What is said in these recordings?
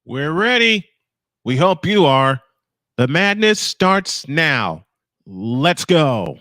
We're ready. We hope you are. The madness starts now. Let's go.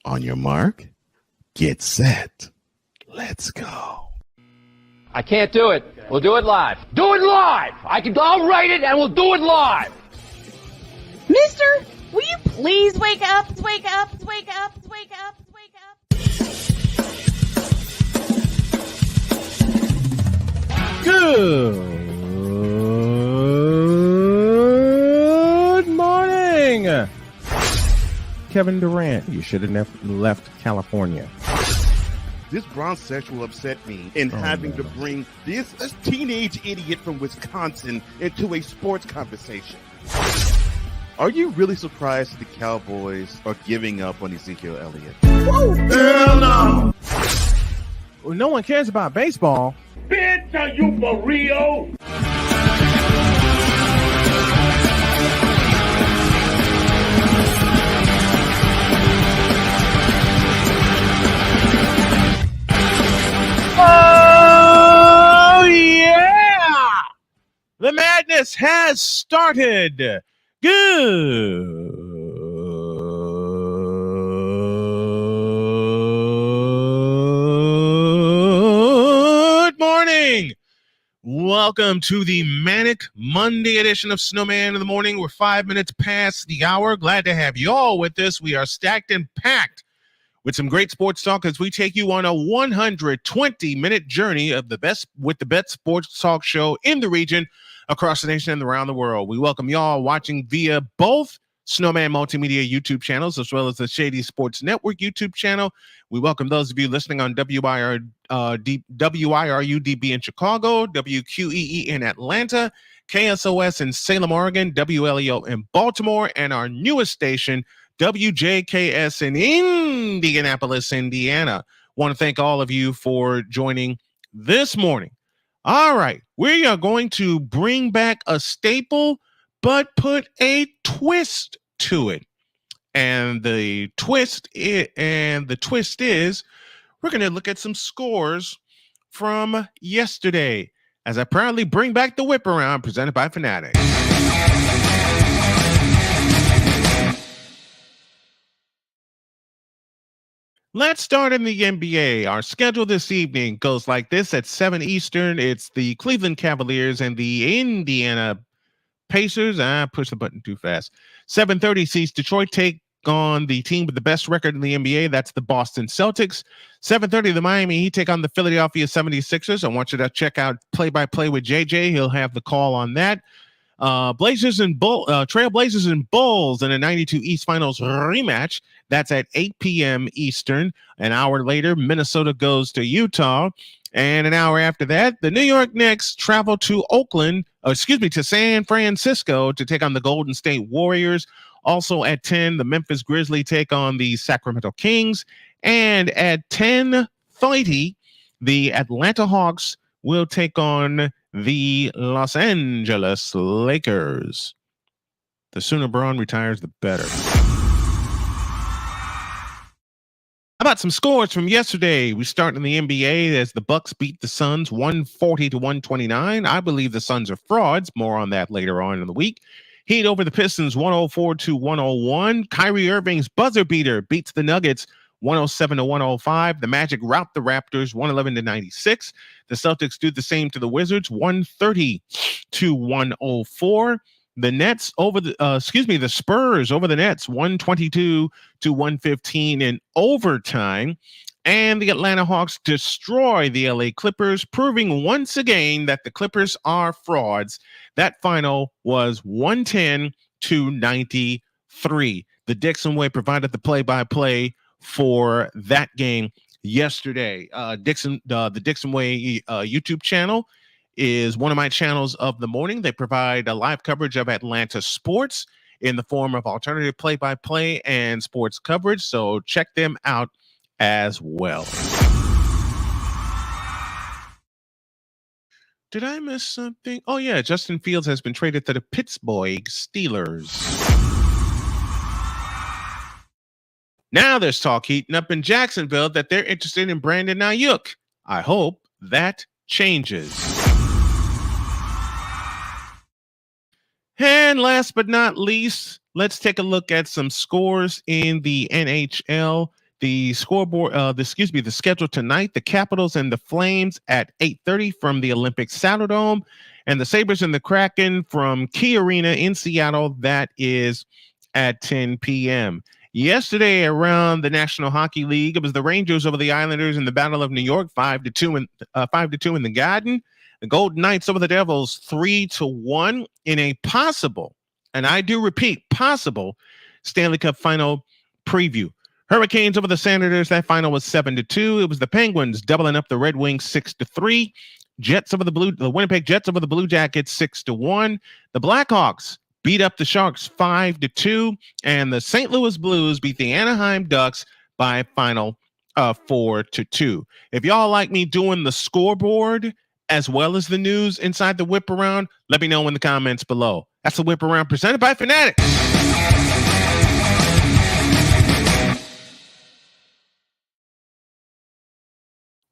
On your mark, get set. Let's go. I can't do it. We'll do it live. Do it live! I'll write it and we'll do it live! Mister, will you please wake up, wake up, wake up, wake up, wake up? Good morning. Kevin Durant, you should have never left California. This Bronx sexual upset me in having to bring this teenage idiot from Wisconsin into a sports conversation. Are you really surprised that the Cowboys are giving up on Ezekiel Elliott? Whoa. Hell no! Well, no one cares about baseball. Bitch, are you for real? Oh, yeah! The madness has started. Good morning. Welcome to the Manic Monday edition of Snowman in the Morning. We're 5 minutes past the hour. Glad to have you all with us. We are stacked and packed with some great sports talk as we take you on a 120-minute journey of the best sports talk show in the region, across the nation and around the world. We welcome y'all watching via both Snowman Multimedia YouTube channels as well as the Shady Sports Network YouTube channel. We welcome those of you listening on WIRU-DB in Chicago, WQEE in Atlanta, KSOS in Salem, Oregon, WLEO in Baltimore, and our newest station, WJKS in Indianapolis, Indiana. Want to thank all of you for joining this morning. All right, we are going to bring back a staple, but put a twist to it. And the twist is we're going to look at some scores from yesterday as I proudly bring back the whip around presented by Fanatics. Let's start in the NBA. Our schedule this evening goes like this. At 7 Eastern, it's the Cleveland Cavaliers and the Indiana Pacers. I pushed the button too fast. 7:30 sees Detroit take on the team with the best record in the NBA. That's the Boston Celtics. 7:30, the Miami Heat take on the Philadelphia 76ers. I want you to check out play-by-play with JJ. He'll have the call on that. Trailblazers and Bulls in a 92 East Finals rematch. That's at 8 p.m. Eastern. An hour later, Minnesota goes to Utah. And an hour after that, the New York Knicks travel to San Francisco to take on the Golden State Warriors. Also at 10, the Memphis Grizzlies take on the Sacramento Kings. And at 10:30, the Atlanta Hawks will take on the Los Angeles Lakers. The sooner Braun retires, the better. How about some scores from yesterday? We start in the NBA as the Bucks beat the Suns 140-129. I believe the Suns are frauds. More on that later on in the week. Heat over the Pistons 104-101. Kyrie Irving's buzzer beater beats the Nuggets 107-105. The Magic rout the Raptors 111-96. The Celtics do the same to the Wizards 130-104. The Nets over the Spurs over the Nets 122-115 in overtime. And the Atlanta Hawks destroy the LA Clippers, proving once again that the Clippers are frauds. That final was 110-93. The Dixon Way provided the play-by-play for that game yesterday. The Dixon Way YouTube channel is one of my channels of the morning. They provide a live coverage of Atlanta sports in the form of alternative play-by-play and sports coverage. So check them out as well. Did I miss something? Oh yeah, Justin Fields has been traded to the Pittsburgh Steelers. Now there's talk heating up in Jacksonville that they're interested in Brandon Ayuk. I hope that changes. And last but not least, let's take a look at some scores in the NHL. The scoreboard, the schedule tonight, the Capitals and the Flames at 8:30 from the Olympic Saddledome, and the Sabres and the Kraken from Key Arena in Seattle. That is at 10 p.m. Yesterday around the National Hockey League, it was the Rangers over the Islanders in the Battle of New York, 5-2 in the Garden. The Golden Knights over the Devils, 3-1 in a possible, and I do repeat, possible Stanley Cup final preview. Hurricanes over the Senators, that final was 7-2. It was the Penguins doubling up the Red Wings 6-3. The Winnipeg Jets over the Blue Jackets 6-1. The Blackhawks beat up the Sharks 5-2, and the St. Louis Blues beat the Anaheim Ducks by a final of 4-2. If y'all like me doing the scoreboard as well as the news inside the Whip Around, let me know in the comments below. That's the Whip Around presented by Fanatics.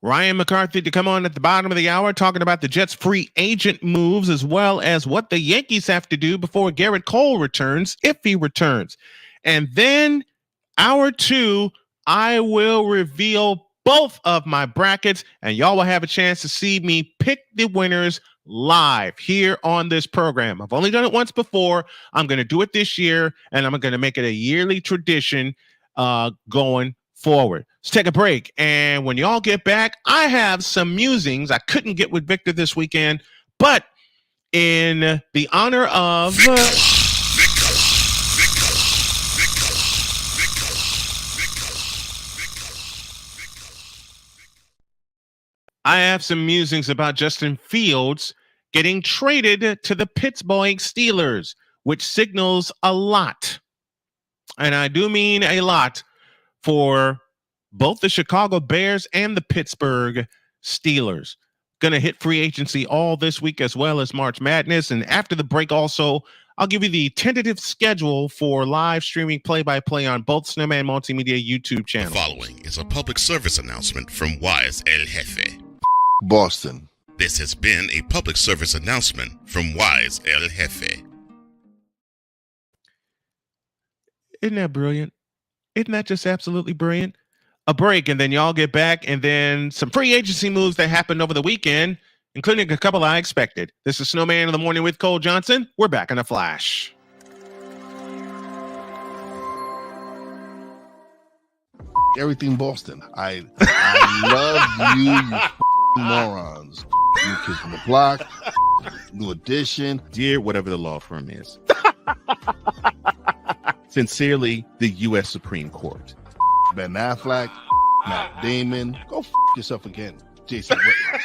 Ryan McCarthy to come on at the bottom of the hour talking about the Jets' free agent moves as well as what the Yankees have to do before Garrett Cole returns, if he returns. And then hour 2, I will reveal both of my brackets, and y'all will have a chance to see me pick the winners live here on this program. I've only done it once before. I'm going to do it this year, and I'm going to make it a yearly tradition going forward. Let's take a break, and when y'all get back, I have some musings I couldn't get with Victor this weekend, but in the honor of I have some musings about Justin Fields getting traded to the Pittsburgh Steelers, which signals a lot, and I do mean a lot, for both the Chicago Bears and the Pittsburgh Steelers. Going to hit free agency all this week as well as March Madness. And after the break also, I'll give you the tentative schedule for live streaming play-by-play on both Snowman Multimedia YouTube channels. The following is a public service announcement from Wise El Jefe, Boston. This has been a public service announcement from Wise El Jefe. Isn't that brilliant? Isn't that just absolutely brilliant? A break, and then y'all get back, and then some free agency moves that happened over the weekend, including a couple I expected. This is Snowman in the Morning with Cole Johnson. We're back in a flash. Everything Boston. I love you morons. New Kids on the Block, New Edition. Dear whatever the law firm is. Sincerely, the U.S. Supreme Court. Ben Affleck, Matt Damon. Go yourself again, Jason Whitlock.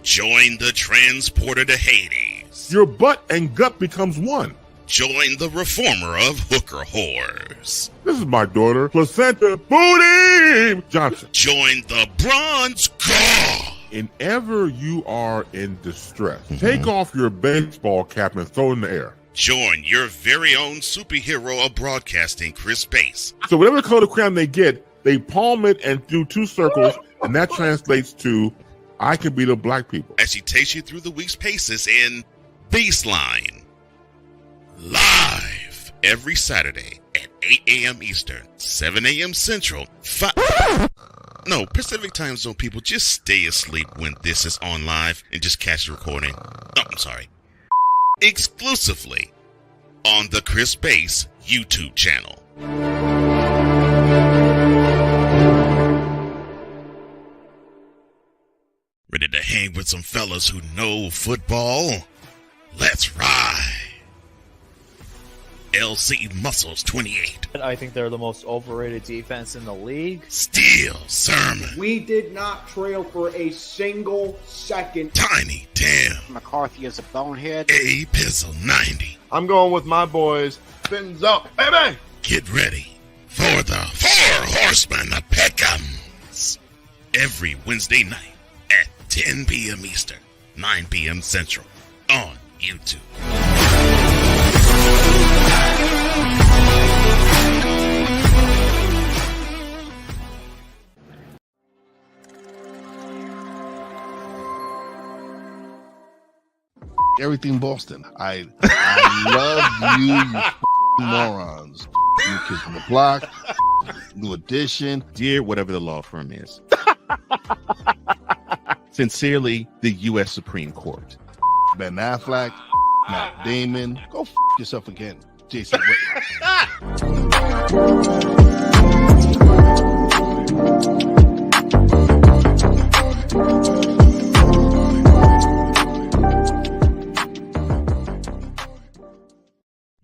Join the transporter to Hades. Your butt and gut becomes one. Join the reformer of hooker whores. This is my daughter, Placenta Booty Johnson. Join the bronze god. Whenever you are in distress, take off your baseball cap and throw it in the air. Join your very own superhero of broadcasting, Chris Bass. So whatever color crayon they get, they palm it and do 2 circles And that translates to, I can beat up black people. As she takes you through the week's paces in Baseline. Live every Saturday at 8 a.m. Eastern, 7 a.m. Central, Pacific Time Zone people, just stay asleep when this is on live and just catch the recording. Oh, I'm sorry. Exclusively on the Chris Bass YouTube channel. Ready to hang with some fellas who know football? Let's ride. LC Muscles 28. I think they're the most overrated defense in the league. Steel Sermon. We did not trail for a single second. Tiny Tim. McCarthy is a bonehead. A Pizzle 90. I'm going with my boys. Fins up, baby! Get ready for the Four Horsemen of Pick'ems. Every Wednesday night at 10 p.m. Eastern, 9 p.m. Central on YouTube. Everything Boston. I love you morons. New Kids on the Block, New Edition. Dear whatever the law firm is. Sincerely, the U.S. Supreme Court. Ben Affleck, Matt Damon. Go yourself again, Jason Whitlock.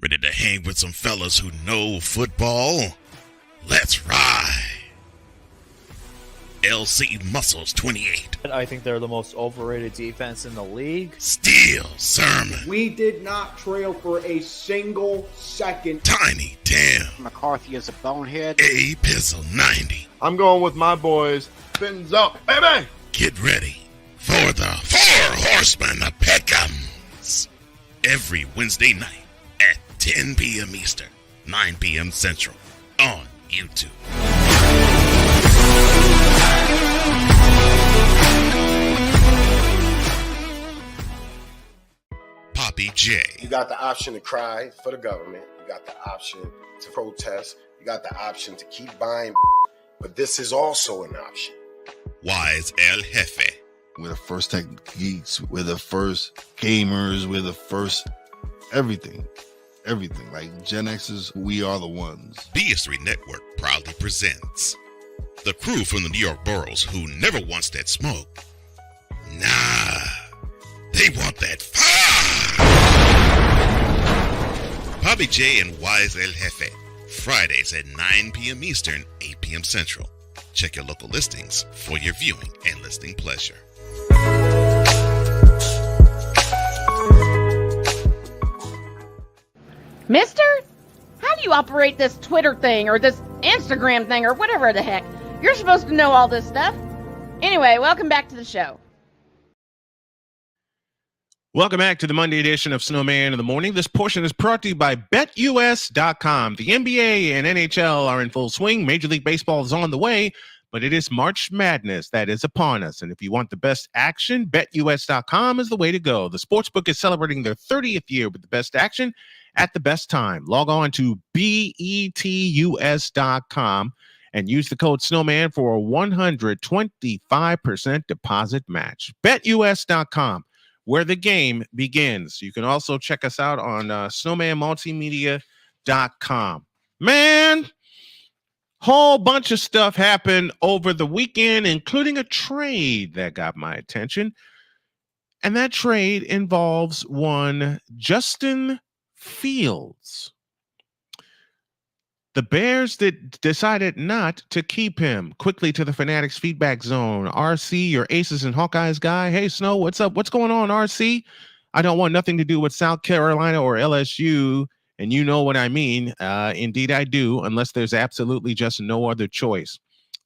Ready to hang with some fellas who know football? Let's ride. LC Muscles 28. I think they're the most overrated defense in the league. Steel Sermon. We did not trail for a single second. Tiny Tim. McCarthy is a bonehead. A Pizzle 90. I'm going with my boys. Fins up, baby! Get ready for the Four Horsemen of Pick'ems. Every Wednesday night at 10 p.m. Eastern, 9 p.m. Central on YouTube. Poppy J. You got the option to cry for the government. You got the option to protest. You got the option to keep buying. But this is also an option. Wise El Jefe. We're the first tech geeks. We're the first gamers. We're the first everything. Everything. Like Gen X's, we are the ones. BS3 Network proudly presents the crew from the New York boroughs who never wants that smoke. Nah, they want that fire. Poppy J and Wise El Jefe, Fridays at 9 p.m. Eastern, 8 p.m. Central. Check your local listings for your viewing and listening pleasure. Mister, how do you operate this Twitter thing or this Instagram thing or whatever the heck? You're supposed to know all this stuff. Anyway, welcome back to the show. Welcome back to the Monday edition of Snowman in the Morning. This portion is brought to you by BetUS.com. The NBA and NHL are in full swing. Major League Baseball is on the way, but it is March Madness that is upon us. And if you want the best action, BetUS.com is the way to go. The sportsbook is celebrating their 30th year with the best action at the best time. Log on to BETUS.com and use the code Snowman for a 125% deposit match. BetUS.com, where the game begins. You can also check us out on snowmanmultimedia.com. Man, whole bunch of stuff happened over the weekend, including a trade that got my attention. And that trade involves one Justin Fields. The Bears that decided not to keep him. Quickly to the Fanatics Feedback Zone. RC, your Aces and Hawkeyes guy. Hey, Snow, what's up? What's going on, RC? I don't want nothing to do with South Carolina or LSU, and you know what I mean. Indeed, I do, unless there's absolutely just no other choice.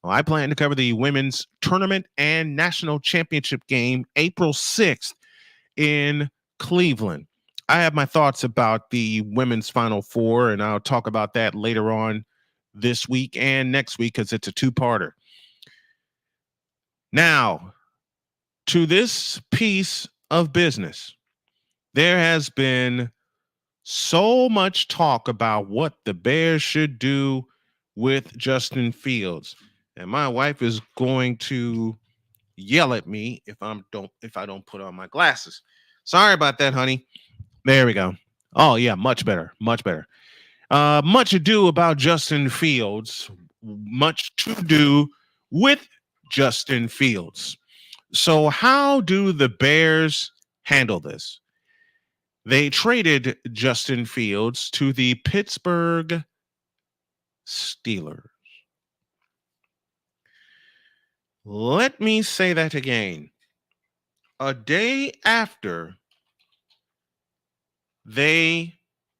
Well, I plan to cover the women's tournament and national championship game April 6th in Cleveland. I have my thoughts about the women's Final Four, and I'll talk about that later on this week and next week because it's a two-parter. Now, to this piece of business, there has been so much talk about what the Bears should do with Justin Fields. And my wife is going to yell at me if I don't put on my glasses. Sorry about that, honey. There we go. Oh yeah, much better. Much better. Much ado about Justin Fields. Much to do with Justin Fields. So how do the Bears handle this? They traded Justin Fields to the Pittsburgh Steelers. Let me say that again. A day after they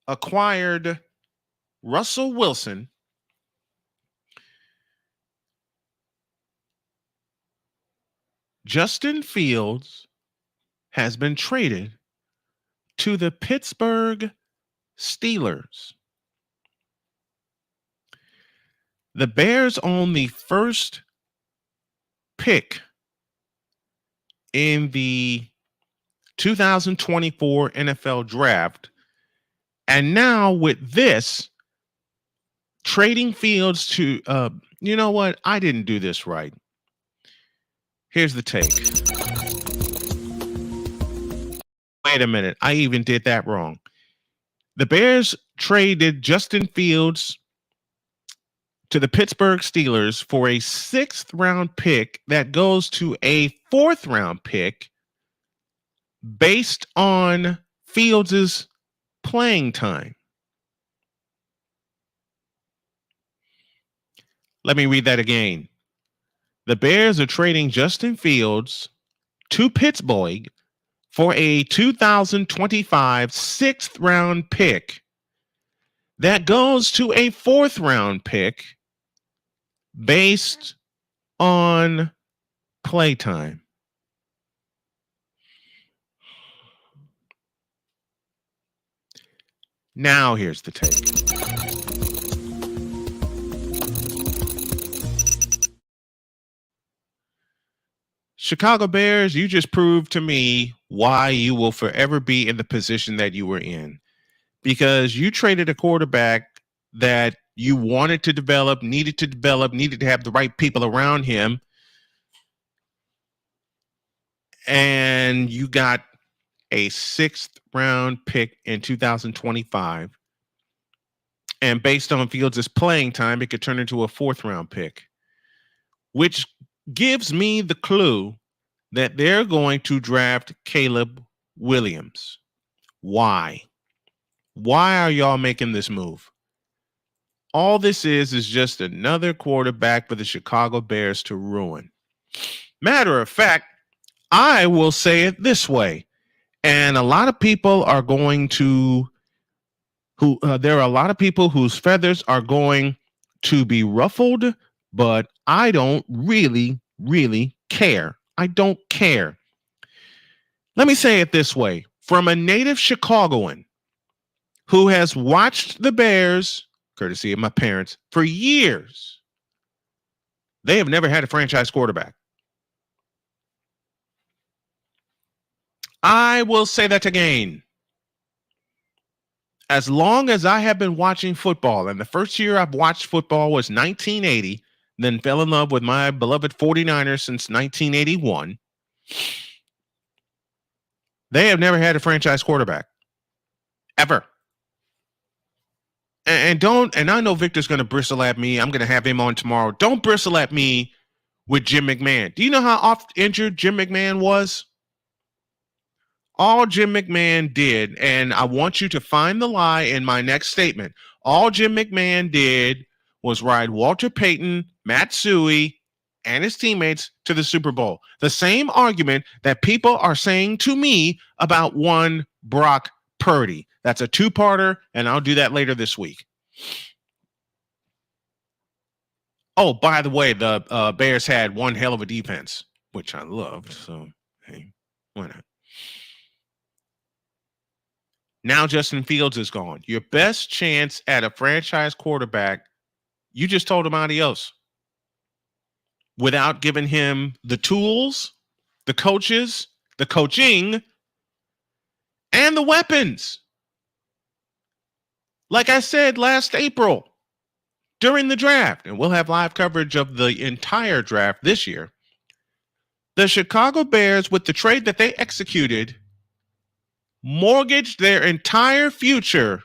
acquired Russell Wilson, Justin Fields has been traded to the Pittsburgh Steelers. The Bears own the first pick in the 2024 NFL draft. And now with this, trading Fields to, you know what? I didn't do this right. Here's the take. Wait a minute. I even did that wrong. The Bears traded Justin Fields to the Pittsburgh Steelers for a 6th round pick that goes to a 4th round pick based on Fields' playing time. Let me read that again. The Bears are trading Justin Fields to Pittsburgh for a 2025 6th round pick that goes to a 4th round pick based on playtime. Now here's the take. Chicago Bears, you just proved to me why you will forever be in the position that you were in. Because you traded a quarterback that you wanted to develop, needed to have the right people around him. And you got a 6th round pick in 2025. And based on Fields' playing time, it could turn into a 4th round pick, which gives me the clue that they're going to draft Caleb Williams. Why? Why are y'all making this move? All this is just another quarterback for the Chicago Bears to ruin. Matter of fact, I will say it this way. And a lot of people are going to there are a lot of people whose feathers are going to be ruffled, but I don't really care. I don't care. Let me say it this way. From a native Chicagoan who has watched the Bears, courtesy of my parents, for years, they have never had a franchise quarterback. I will say that again. As long as I have been watching football, and the first year I've watched football was 1980, then fell in love with my beloved 49ers since 1981, they have never had a franchise quarterback. Ever. And I know Victor's going to bristle at me. I'm going to have him on tomorrow. Don't bristle at me with Jim McMahon. Do you know how oft injured Jim McMahon was? All Jim McMahon did, and I want you to find the lie in my next statement. All Jim McMahon did was ride Walter Payton, Matt Suey, and his teammates to the Super Bowl. The same argument that people are saying to me about one Brock Purdy. That's a 2-parter, and I'll do that later this week. Oh, by the way, the Bears had one hell of a defense, which I loved. So, hey, why not? Now Justin Fields is gone. Your best chance at a franchise quarterback, you just told him adios. without giving him the tools, the coaches, the coaching, and the weapons. Like I said last April during the draft, and we'll have live coverage of the entire draft this year, the Chicago Bears, with the trade that they executed, mortgaged their entire future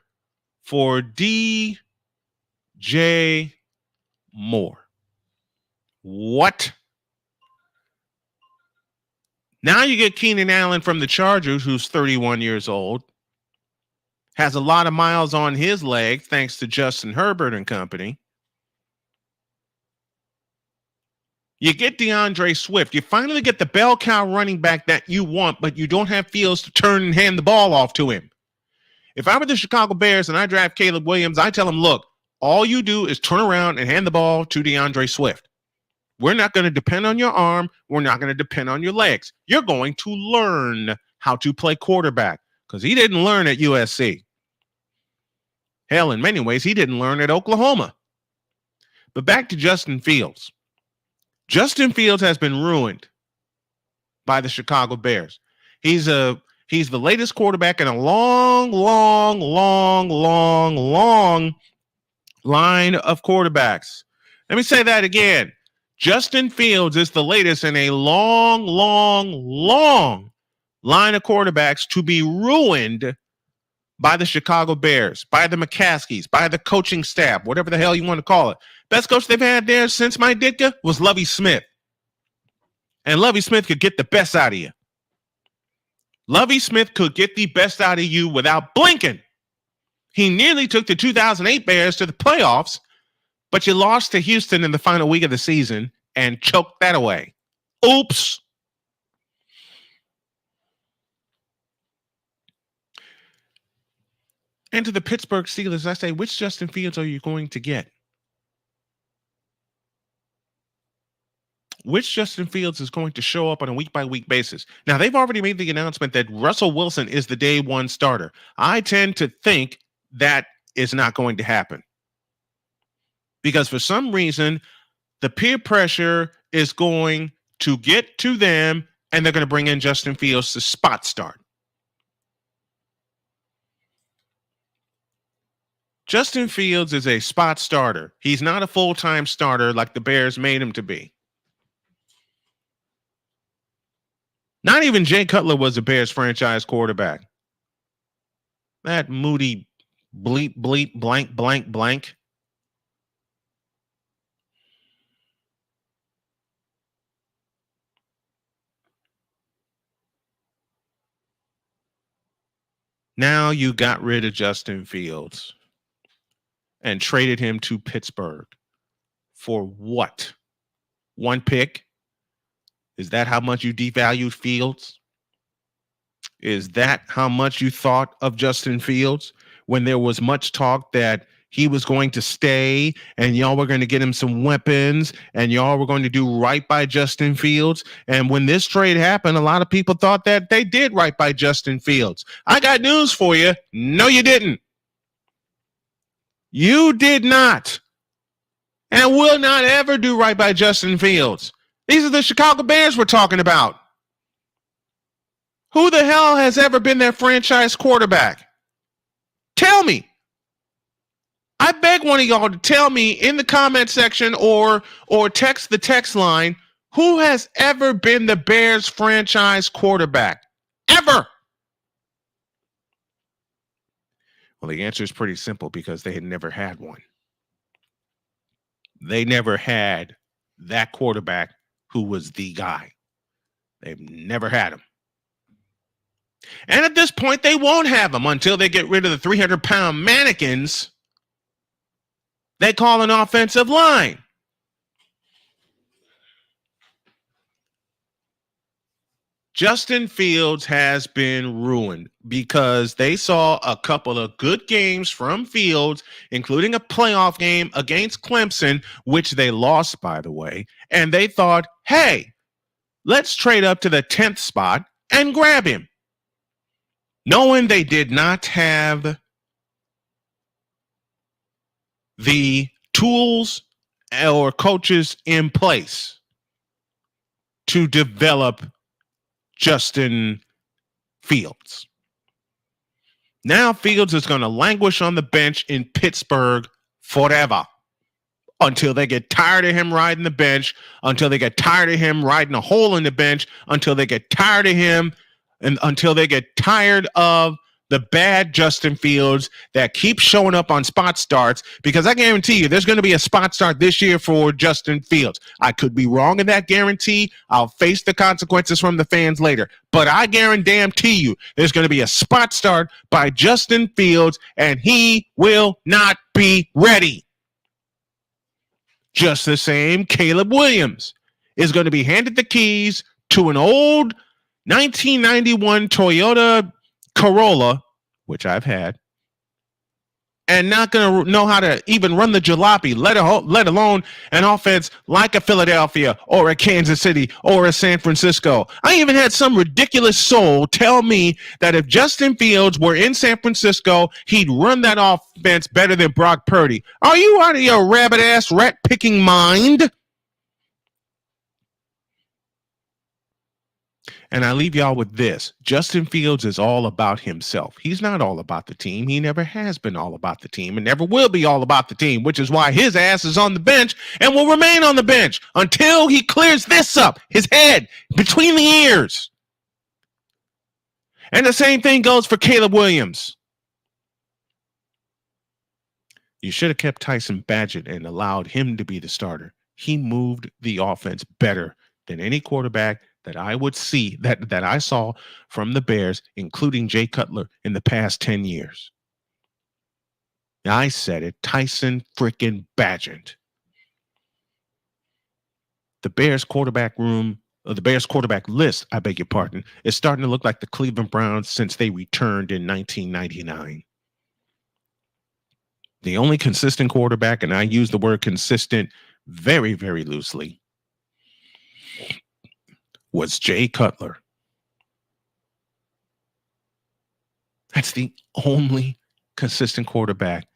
for DJ Moore. What? Now you get Keenan Allen from the Chargers, who's 31 years old, has a lot of miles on his leg thanks to Justin Herbert and company. You get DeAndre Swift. You finally get the bell cow running back that you want, but you don't have Fields to turn and hand the ball off to him. If I were the Chicago Bears and I draft Caleb Williams, I tell him, look, all you do is turn around and hand the ball to DeAndre Swift. We're not going to depend on your arm. We're not going to depend on your legs. You're going to learn how to play quarterback, because he didn't learn at USC. Hell, in many ways, he didn't learn at Oklahoma. But back to Justin Fields. Justin Fields has been ruined by the Chicago Bears. He's the latest quarterback in a long line of quarterbacks. Let me say that again. Justin Fields is the latest in a long line of quarterbacks to be ruined by the Chicago Bears, by the McCaskies, by the coaching staff, whatever the hell you want to call it. Best coach they've had there since Mike Ditka was Lovie Smith. And Lovie Smith could get the best out of you. Lovie Smith could get the best out of you without blinking. He nearly took the 2008 Bears to the playoffs, but you lost to Houston in the final week of the season and choked that away. Oops. And to the Pittsburgh Steelers, I say, which Justin Fields are you going to get? Which Justin Fields is going to show up on a week-by-week basis? Now, they've already made the announcement that Russell Wilson is the day one starter. I tend to think that is not going to happen, because for some reason, the peer pressure is going to get to them, and they're going to bring in Justin Fields to spot start. Justin Fields is a spot starter. He's not a full-time starter like the Bears made him to be. Not even Jay Cutler was a Bears franchise quarterback. That moody bleep, bleep, blank, blank, blank. Now you got rid of Justin Fields and traded him to Pittsburgh for what? One pick? Is that how much you devalued Fields? Is that how much you thought of Justin Fields when there was much talk that he was going to stay and y'all were going to get him some weapons and y'all were going to do right by Justin Fields? And when this trade happened, a lot of people thought that they did right by Justin Fields. I got news for you. No, you didn't. You did not, and will not ever do right by Justin Fields. These are the Chicago Bears we're talking about. Who the hell has ever been their franchise quarterback? Tell me. I beg one of y'all to tell me in the comment section or text the text line, who has ever been the Bears franchise quarterback? Ever? Well, the answer is pretty simple, because they had never had one. They never had that quarterback who was the guy. They've never had him. And at this point, they won't have him until they get rid of the 300-pound mannequins they call an offensive line. Justin Fields has been ruined because they saw a couple of good games from Fields, including a playoff game against Clemson, which they lost, by the way. And they thought, hey, let's trade up to the 10th spot and grab him, knowing they did not have the tools or coaches in place. to develop Justin Fields. Now Fields is going to languish on the bench in Pittsburgh forever until they get tired of him riding the bench, until they get tired of him riding a hole in the bench, until they get tired of him, and until they get tired of the bad Justin Fields that keeps showing up on spot starts, because I guarantee you there's going to be a spot start this year for Justin Fields. I could be wrong in that guarantee. I'll face the consequences from the fans later. But I guarantee you there's going to be a spot start by Justin Fields, and he will not be ready. Just the same, Caleb Williams is going to be handed the keys to an old 1991 Toyota Corolla, which I've had, and not going to know how to even run the jalopy, let alone an offense like a Philadelphia or a Kansas City or a San Francisco. I even had some ridiculous soul tell me that if Justin Fields were in San Francisco, he'd run that offense better than Brock Purdy. Are you out of your rabbit-ass, rat-picking mind? And I leave y'all with this. Justin Fields is all about himself. He's not all about the team. He never has been all about the team and never will be all about the team, which is why his ass is on the bench and will remain on the bench until he clears this up, his head, between the ears. And the same thing goes for Caleb Williams. You should have kept Tyson Badgett and allowed him to be the starter. He moved the offense better than any quarterback that I would see, that I saw from the Bears, including Jay Cutler, in the past 10 years. I said it, Tyson freaking Badgett. The Bears quarterback room, or the Bears quarterback list, I beg your pardon, is starting to look like the Cleveland Browns since they returned in 1999. The only consistent quarterback, and I use the word consistent very, very loosely, was Jay Cutler. That's the only consistent quarterback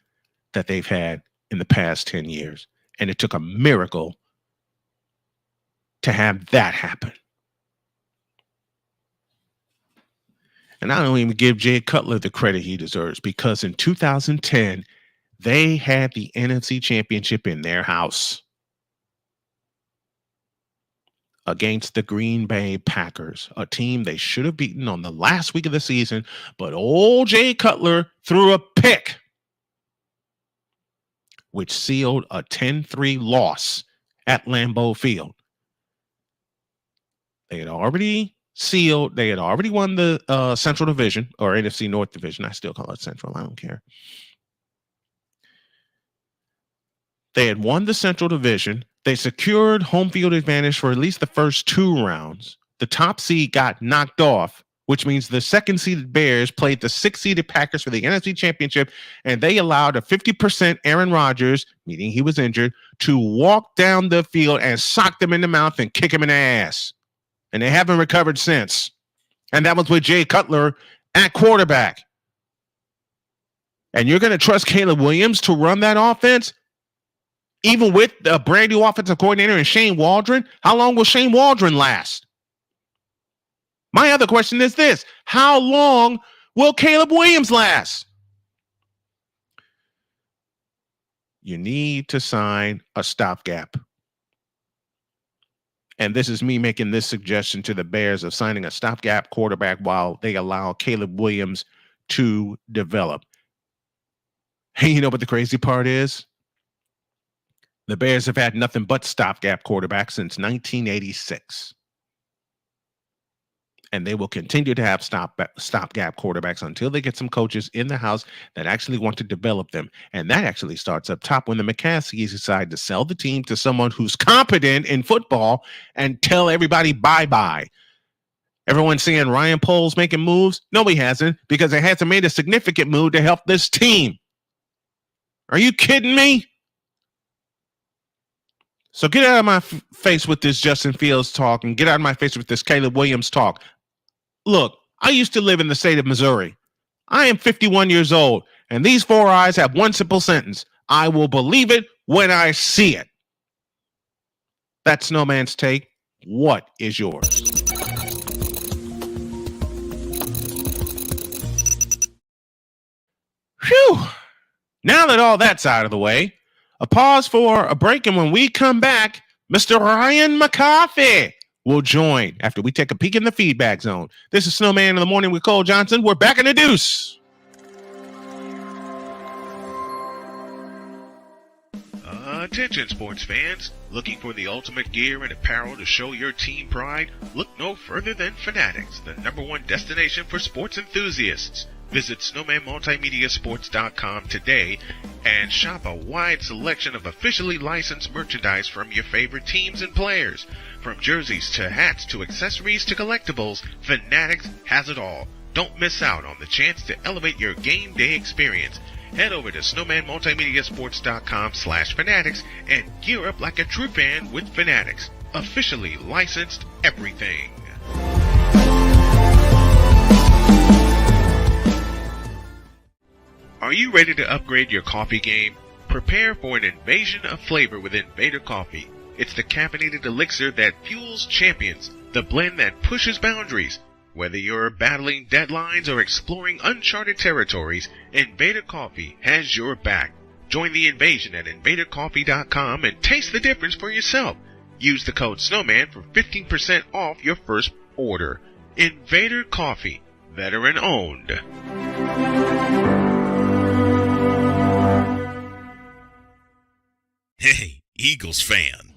that they've had in the past 10 years. And it took a miracle to have that happen. And I don't even give Jay Cutler the credit he deserves, because in 2010, they had the NFC Championship in their house against the Green Bay Packers, a team they should have beaten on the last week of the season, but old Jay Cutler threw a pick, which sealed a 10-3 loss at Lambeau Field. They had already won the Central Division, or NFC North Division. I still call it Central. I don't care. They had won the Central Division. They secured home field advantage for at least the first 2 rounds. The top seed got knocked off, which means the second-seeded Bears played the 6th-seeded Packers for the NFC Championship, and they allowed a 50% Aaron Rodgers, meaning he was injured, to walk down the field and sock them in the mouth and kick him in the ass. And they haven't recovered since. And that was with Jay Cutler at quarterback. And you're going to trust Caleb Williams to run that offense? Even with a brand new offensive coordinator and Shane Waldron? How long will Shane Waldron last? My other question is this: how long will Caleb Williams last? You need to sign a stopgap. And this is me making this suggestion to the Bears of signing a stopgap quarterback while they allow Caleb Williams to develop. Hey, you know what the crazy part is? The Bears have had nothing but stopgap quarterbacks since 1986. And they will continue to have stopgap quarterbacks until they get some coaches in the house that actually want to develop them. And that actually starts up top when the McCaskies decide to sell the team to someone who's competent in football and tell everybody bye-bye. Everyone's saying Ryan Poles making moves. No, he hasn't, because he hasn't made a significant move to help this team. Are you kidding me? So get out of my face with this Justin Fields talk, and get out of my face with this Caleb Williams talk. Look, I used to live in the state of Missouri. I am 51 years old, and these 4 eyes have one simple sentence: I will believe it when I see it. That's Snowman's take. What is yours? Phew. Now that all that's out of the way, a pause for a break, and when we come back, Mr. Ryan McCarthy will join after we take a peek in the feedback zone. This is Snowman in the Morning with Cole Johnson. We're back in the deuce. Attention sports fans, looking for the ultimate gear and apparel to show your team pride? Look no further than Fanatics, the #1 destination for sports enthusiasts. Visit snowmanmultimediasports.com today and shop a wide selection of officially licensed merchandise from your favorite teams and players. From jerseys to hats to accessories to collectibles, Fanatics has it all. Don't miss out on the chance to elevate your game day experience. Head over to snowmanmultimediasports.com/fanatics and gear up like a true fan with Fanatics. Officially licensed everything. Are you ready to upgrade your coffee game? Prepare for an invasion of flavor with Invader Coffee. It's the caffeinated elixir that fuels champions, the blend that pushes boundaries. Whether you're battling deadlines or exploring uncharted territories, Invader Coffee has your back. Join the invasion at invadercoffee.com and taste the difference for yourself. Use the code SNOWMAN for 15% off your first order. Invader Coffee, veteran owned. Hey, Eagles fan.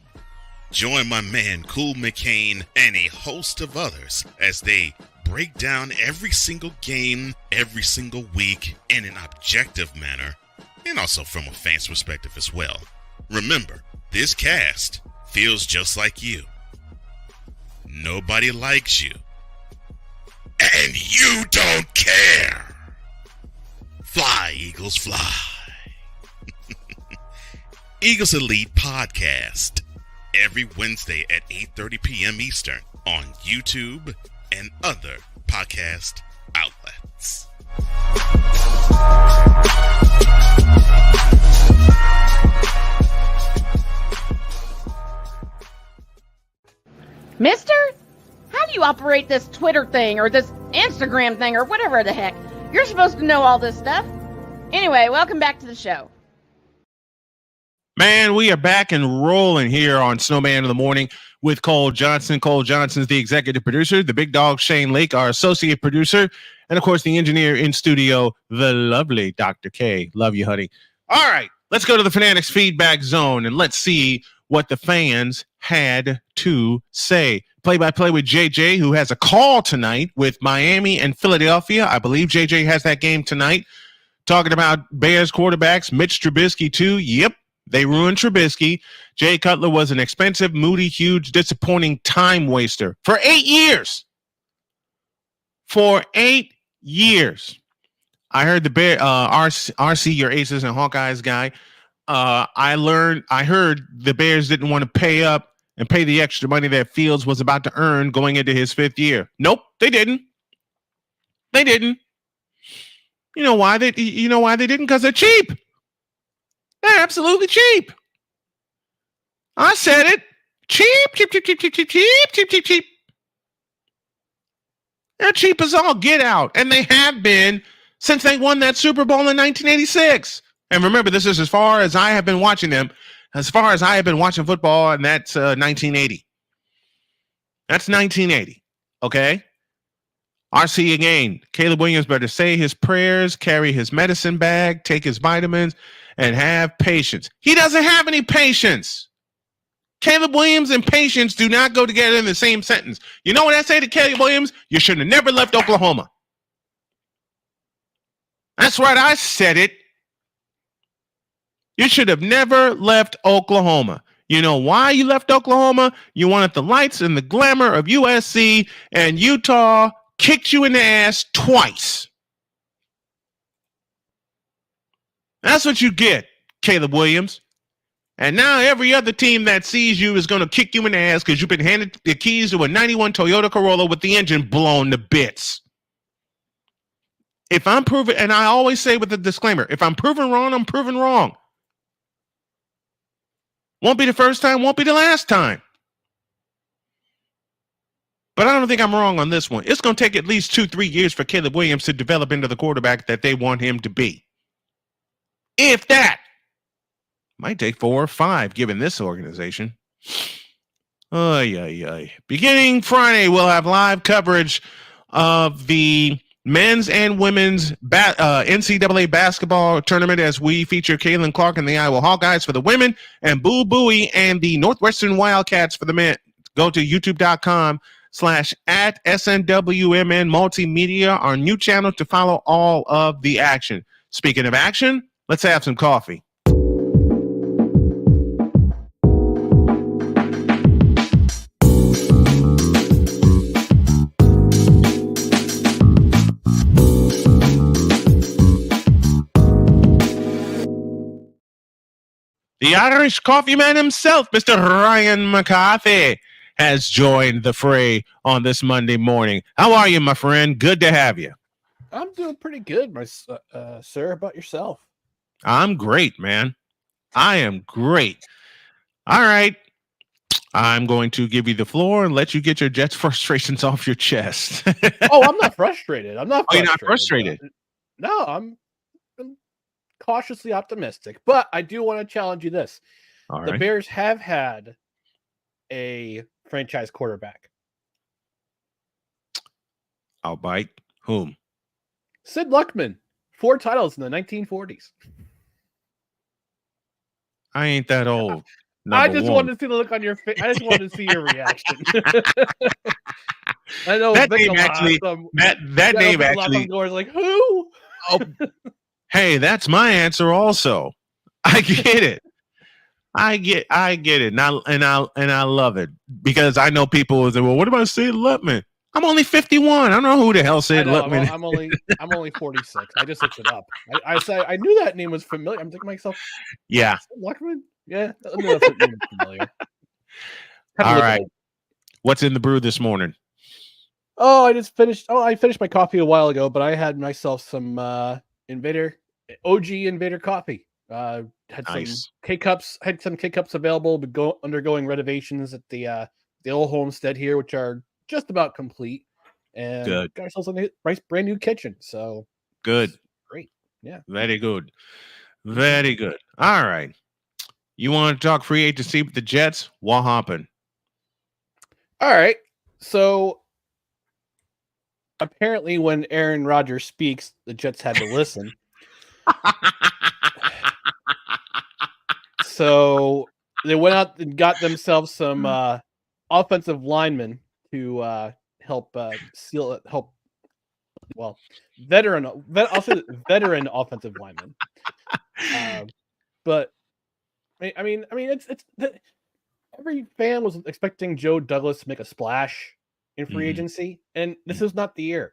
Join my man Cool McCain and a host of others as they break down every single game, every single week in an objective manner, and also from a fan's perspective as well. Remember, this cast feels just like you. Nobody likes you. And you don't care. Fly, Eagles, fly. Eagles Elite Podcast. Every Wednesday at 8:30 p.m. Eastern on YouTube and other podcast outlets. Mister, how do you operate this Twitter thing or this Instagram thing or whatever the heck? You're supposed to know all this stuff. Anyway, welcome back to the show. Man, we are back and rolling here on Snowman in the Morning with Cole Johnson. Cole Johnson's the executive producer, the big dog Shane Lake, our associate producer, and of course the engineer in studio, the lovely Dr. K. Love you, honey. All right, let's go to the Fanatics Feedback Zone and let's see what the fans had to say. Play-by-play with JJ, who has a call tonight with Miami and Philadelphia. I believe JJ has that game tonight. Talking about Bears quarterbacks, Mitch Trubisky too. Yep. They ruined Trubisky. Jay Cutler was an expensive, moody, huge, disappointing time waster for 8 years. For 8 years. I heard the Bear, RC, your Aces and Hawkeyes guy. I heard the Bears didn't want to pay up and pay the extra money that Fields was about to earn going into his 5th year. Nope, they didn't. They didn't. You know why they didn't? Because they're cheap. They're absolutely cheap. I said it. Cheap. They're cheap as all get out. And they have been since they won that Super Bowl in 1986. And remember, this is as far as I have been watching them, as far as I have been watching football, and that's 1980. That's 1980. Okay? RC again. Caleb Williams better say his prayers, carry his medicine bag, take his vitamins, and have patience. He doesn't have any patience. Caleb Williams and patience do not go together in the same sentence. You know what I say to Caleb Williams? You should have never left Oklahoma. That's right, I said it. You should have never left Oklahoma. You know why you left Oklahoma? You wanted the lights and the glamour of USC, and Utah kicked you in the ass twice. That's what you get, Caleb Williams. And now every other team that sees you is going to kick you in the ass because you've been handed the keys to a 91 Toyota Corolla with the engine blown to bits. If I'm proven, and I always say with a disclaimer, if I'm proven wrong, I'm proven wrong. Won't be the first time, won't be the last time. But I don't think I'm wrong on this one. It's going to take at least 2-3 years for Caleb Williams to develop into the quarterback that they want him to be. If that. Might take 4 or 5, given this organization. Beginning Friday, we'll have live coverage of the men's and women's NCAA basketball tournament as we feature Caitlin Clark and the Iowa Hawkeyes for the women and Boo Buie and the Northwestern Wildcats for the men. Go to youtube.com/@SNWMN Multimedia, our new channel, to follow all of the action. Speaking of action, let's have some coffee. The Irish coffee man himself, Mr. Ryan McCarthy, has joined the fray on this Monday morning. How are you, my friend? Good to have you. I'm doing pretty good, my sir. How about yourself? I'm great, man. I am great. All right. I'm going to give you the floor and let you get your Jets frustrations off your chest. Oh, I'm not frustrated. I'm not. Oh, you're not frustrated? No, I'm cautiously optimistic, but I do want to challenge you this. All the right. Bears have had a franchise quarterback. I'll bite. Whom? Sid Luckman, 4 titles in the 1940s. I ain't that old. I just wanted to see the look on your face. I just wanted to see your reaction. I know that name actually. That name actually. Like who? Oh, hey, that's my answer. Also, I get it. I get it. And I love it because I know people will say, "Well, what about Sid Luckman?" I'm only 51. I don't know who the hell Sid Luckman is. I'm only 46. I just looked it up. I knew that name was familiar. I'm thinking to myself, yeah, Sid Luckman. Yeah, I knew that name was familiar. All right, what's in the brew this morning? Oh, I finished my coffee a while ago, but I had myself some OG Invader coffee. Had some K-Cups. Had some K-Cups available, but undergoing renovations at the old homestead here, which are just about complete. And good. Got ourselves a nice brand new kitchen. So good. Great. Yeah. Very good. Very good. All right. You want to talk free agency with the Jets? What happened? All right. So apparently when Aaron Rodgers speaks, the Jets had to listen. So they went out and got themselves some offensive linemen to help veteran offensive linemen. But I mean, every fan was expecting Joe Douglas to make a splash in free agency, and this is not the year.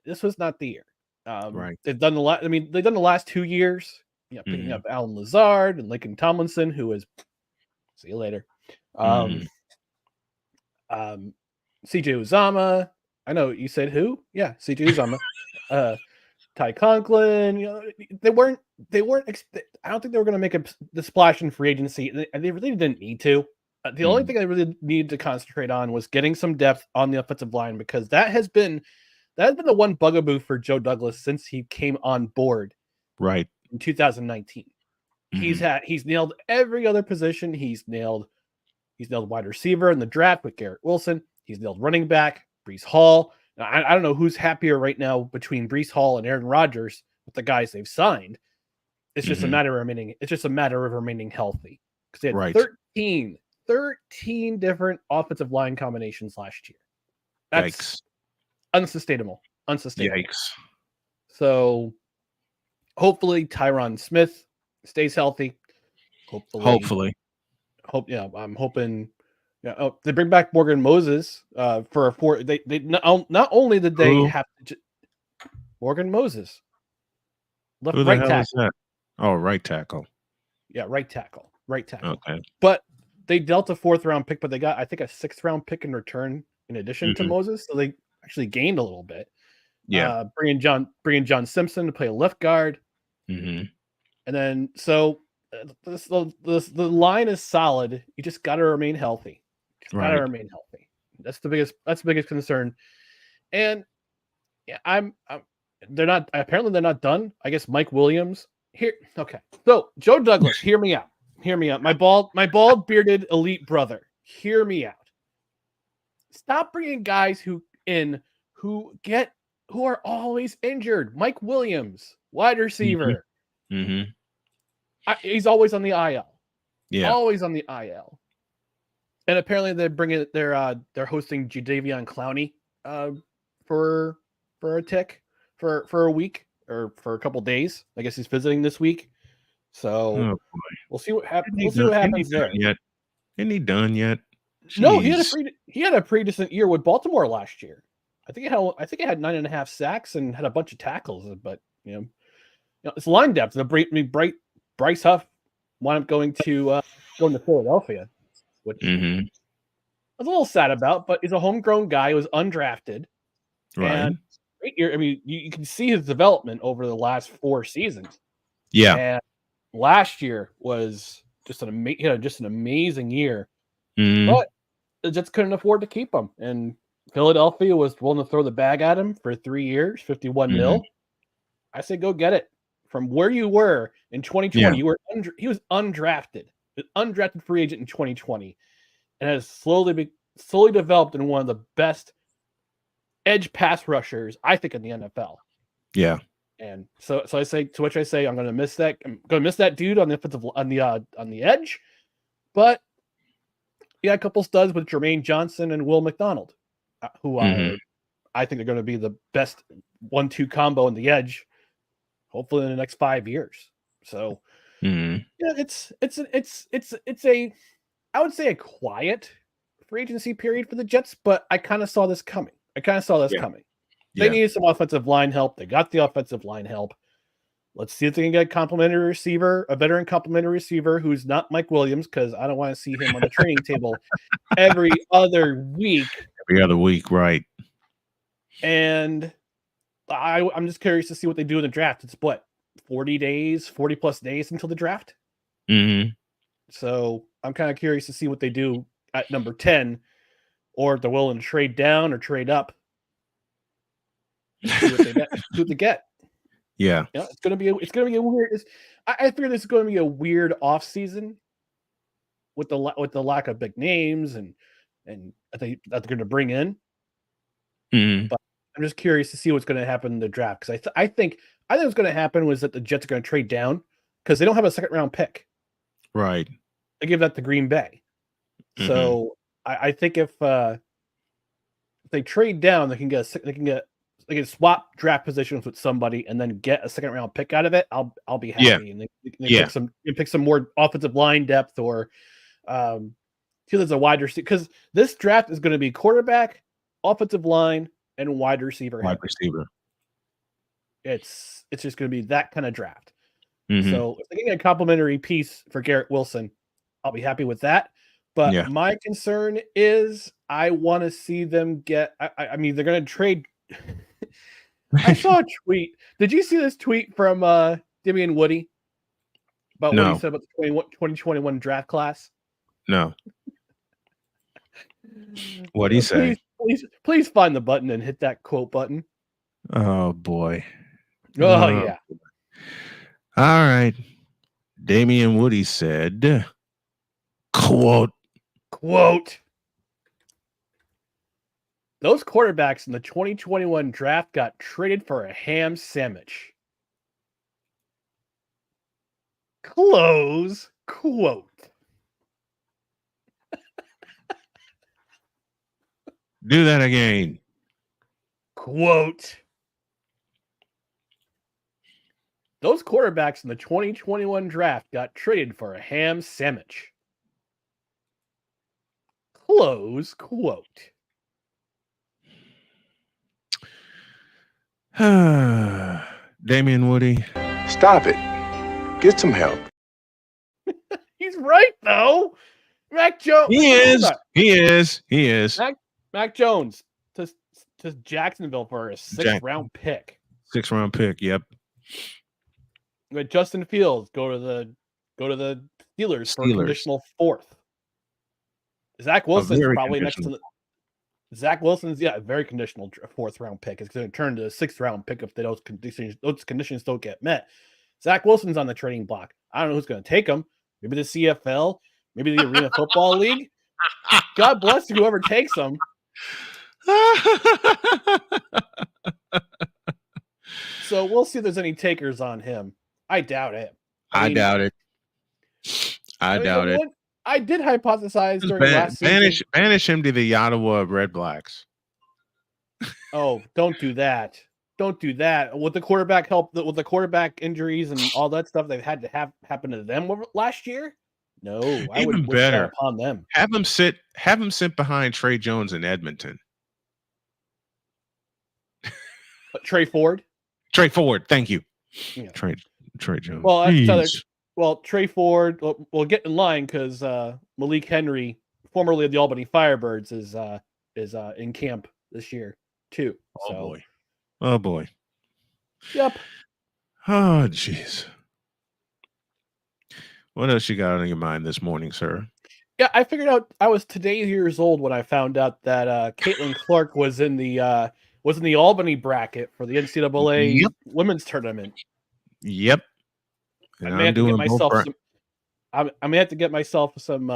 This was not the year. Right. They've done the last 2 years. Picking up Alan Lazard and Lincoln Tomlinson, who is see you later. CJ Uzama. I know you said who? Yeah, CJ Uzama. Ty Conklin. They weren't. I don't think they were going to make the splash in free agency, and they really didn't need to. The only thing I really needed to concentrate on was getting some depth on the offensive line, because that has been the one bugaboo for Joe Douglas since he came on board. Right. In 2019. He's nailed every other position. He's nailed wide receiver in the draft with Garrett Wilson. He's nailed running back, Breece Hall. I don't know who's happier right now between Breece Hall and Aaron Rodgers with the guys they've signed. It's just a matter of remaining healthy. Because they had 13 different offensive line combinations last year. That's unsustainable. Yikes. So hopefully Tyron Smith stays healthy. Hopefully. I'm hoping. Yeah, they bring back Morgan Moses for a 4. They not only did they have to Morgan Moses right tackle. Oh, right tackle. Yeah, right tackle. Okay. But they dealt a 4th round pick, but they got, I think, a 6th round pick in return in addition to Moses, so they actually gained a little bit. Yeah. Bringing John Simpson to play a left guard. And then the line is solid. You just got to remain healthy. That's the biggest concern. And yeah, they're not done. I guess Mike Williams here. Okay. So Joe Douglas, hear me out. Hear me out. My bald bearded elite brother. Hear me out. Stop bringing guys who are always injured. Mike Williams, wide receiver. Mm-hmm. He's always on the IL. Yeah. Always on the IL. And apparently they're hosting Jadeveon Clowney for a week or for a couple days. I guess he's visiting this week. So we'll see what happens. We'll see what happens there. Isn't he done yet? No, he had a pretty decent year with Baltimore last year. I think he had 9.5 sacks and had a bunch of tackles. But it's line depth. Bryce Huff wound up going to Philadelphia, which I was a little sad about. But he's a homegrown guy who was undrafted. Right. And great year. I mean, you can see his development over the last 4 seasons. Yeah. And last year was just an amazing year. But the Jets couldn't afford to keep him. And Philadelphia was willing to throw the bag at him for 3 years, 51 mil. I say go get it. From where you were in 2020, he was undrafted. An undrafted free agent in 2020 and has slowly developed in one of the best edge pass rushers, I think, in the NFL. Yeah. And so I say, to which I say, I'm going to miss that. I'm going to miss that dude on the edge. But a couple studs with Jermaine Johnson and Will McDonald, who I think are going to be the best 1-2 combo on the edge, hopefully in the next 5 years. So it's a I would say a quiet free agency period for the Jets, but I kind of saw this coming. Coming. They needed some offensive line help. They got the offensive line help. Let's see if they can get a veteran complimentary receiver who's not Mike Williams, because I don't want to see him on the training table every other week. Every other week, right. And I'm just curious to see what they do in the draft. It's 40 plus days until the draft. So I'm kind of curious to see what they do at number 10, or if they're willing to trade down or trade up. See what they get. Yeah. It's gonna be a weird. I figure this is going to be a weird off season with the lack of big names and I think that they're going to bring in. But I'm just curious to see what's going to happen in the draft, because I think what's going to happen was that the Jets are going to trade down because they don't have a second round pick. Right. They give that to Green Bay. So I think if they trade down, they can swap draft positions with somebody and then get a second round pick out of it. I'll be happy. And they pick some more offensive line depth, or there's a wide receiver, because this draft is going to be quarterback, offensive line, and wide receiver. It's just going to be that kind of draft. So if they can get a complimentary piece for Garrett Wilson, I'll be happy with that. But my concern is I want to see them get. I mean, they're going to trade. I saw a tweet. Did you see this tweet from Damian Woody about what he said about the 2021 draft class? No. What did he say? Please find the button and hit that quote button. Oh boy. Oh yeah. All right. Damian Woody said, quote. Those quarterbacks in the 2021 draft got traded for a ham sandwich. Close quote. Do that again. Quote. Those quarterbacks in the 2021 draft got traded for a ham sandwich. Close quote. Damian Woody. Stop it. Get some help. He's right, though. Mac Jones. He is. Mac Jones to Jacksonville for a 6th-round pick. 6th-round pick, yep. Justin Fields go to the Steelers for a conditional 4th. Zach Wilson's probably next to the Zach Wilson's a very conditional 4th-round pick. It's going to turn to a 6th-round pick if those conditions don't get met. Zach Wilson's on the trading block. I don't know who's going to take him. Maybe the CFL, maybe the Arena Football League. God bless whoever takes him. So we'll see if there's any takers on him. I doubt it. I doubt it. I doubt it. I did hypothesize during last season. Banish him to the Ottawa Red Blacks. Oh, don't do that. Don't do that. With the quarterback with the quarterback injuries and all that stuff they've had to have happen to them last year. No, I would wish that upon them. Have him sit behind Trey Jones in Edmonton. Trey Ford. Thank you. Yeah. Trey Jones. Well, Trey Ford. We'll get in line because Malik Henry, formerly of the Albany Firebirds, is in camp this year too. Oh boy. Yep. Oh jeez. What else you got on your mind this morning, sir? Yeah, I figured out I was today years old when I found out that Caitlin Clark was in the Albany bracket for the NCAA women's tournament. Yep. I may have to get myself some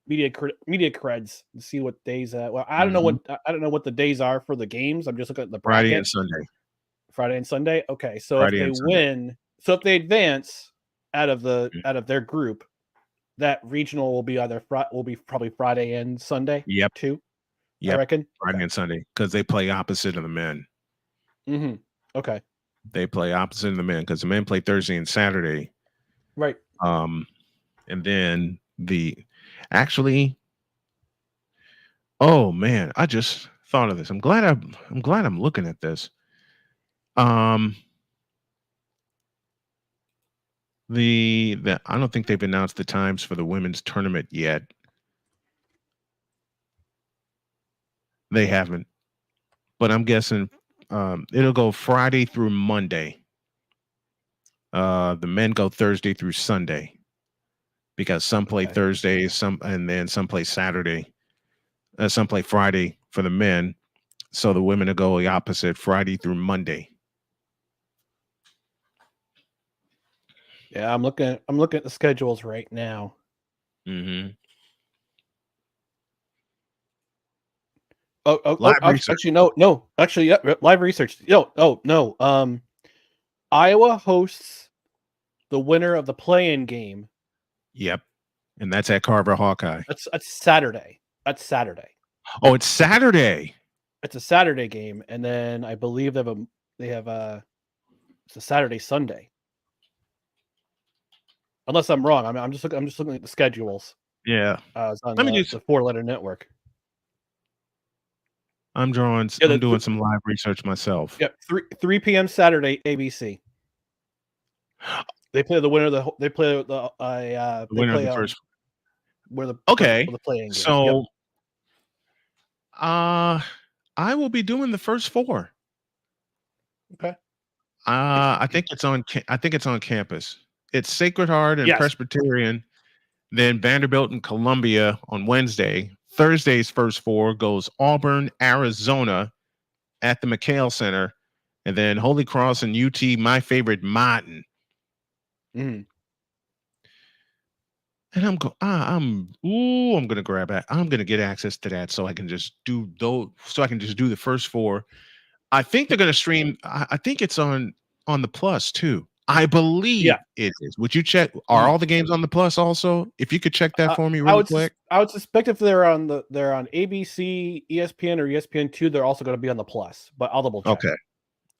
media creds to see what days. I don't know what the days are for the games. I'm just looking at the bracket. Friday and Sunday. Okay, so if they win, if they advance out of their group, that regional will be probably Friday and Sunday. Yep. Too. Yep. I reckon Friday and Sunday because they play opposite of the men. Mm-hmm. Okay. They play opposite of the men because the men play Thursday and Saturday. Right. And then oh man, I just thought of this. I'm glad I'm looking at this. I don't think they've announced the times for the women's tournament yet. They haven't, but I'm guessing it'll go Friday through Monday. The men go Thursday through Sunday because some play Thursday, and then some play Saturday. Some play Friday for the men, so the women will go the opposite, Friday through Monday. Yeah, I'm looking at the schedules right now. Mm-hmm. Actually, no. Actually, yeah, live research. No. Iowa hosts the winner of the play-in game. Yep, and that's at Carver Hawkeye. That's Saturday. That's Saturday. Oh, it's Saturday. It's a Saturday game, and then I believe it's a Saturday Sunday. Unless I'm wrong, I'm just looking at the schedules. Yeah, it's on the 4-letter network. I'm doing some live research myself. Yep, 3 p.m. Saturday, ABC. They play the winner of the winner of the first. Where the playing game. So, yep. I will be doing the first 4. Okay. I think it's on campus. It's Sacred Heart and Presbyterian, then Vanderbilt and Columbia on Wednesday. Thursday's first 4 goes Auburn, Arizona at the McHale Center, and then Holy Cross and UT, my favorite, Martin. Mm. And I'm gonna grab it. I'm gonna get access to that so I can just do those. So I can just do the first 4. I think they're gonna stream. I think it's on the Plus too. I believe it is. Would you check? Are all the games on the Plus also? If you could check that for me real quick. I would suspect if they're on ABC, ESPN, or ESPN2, they're also going to be on the Plus. But I'll double check.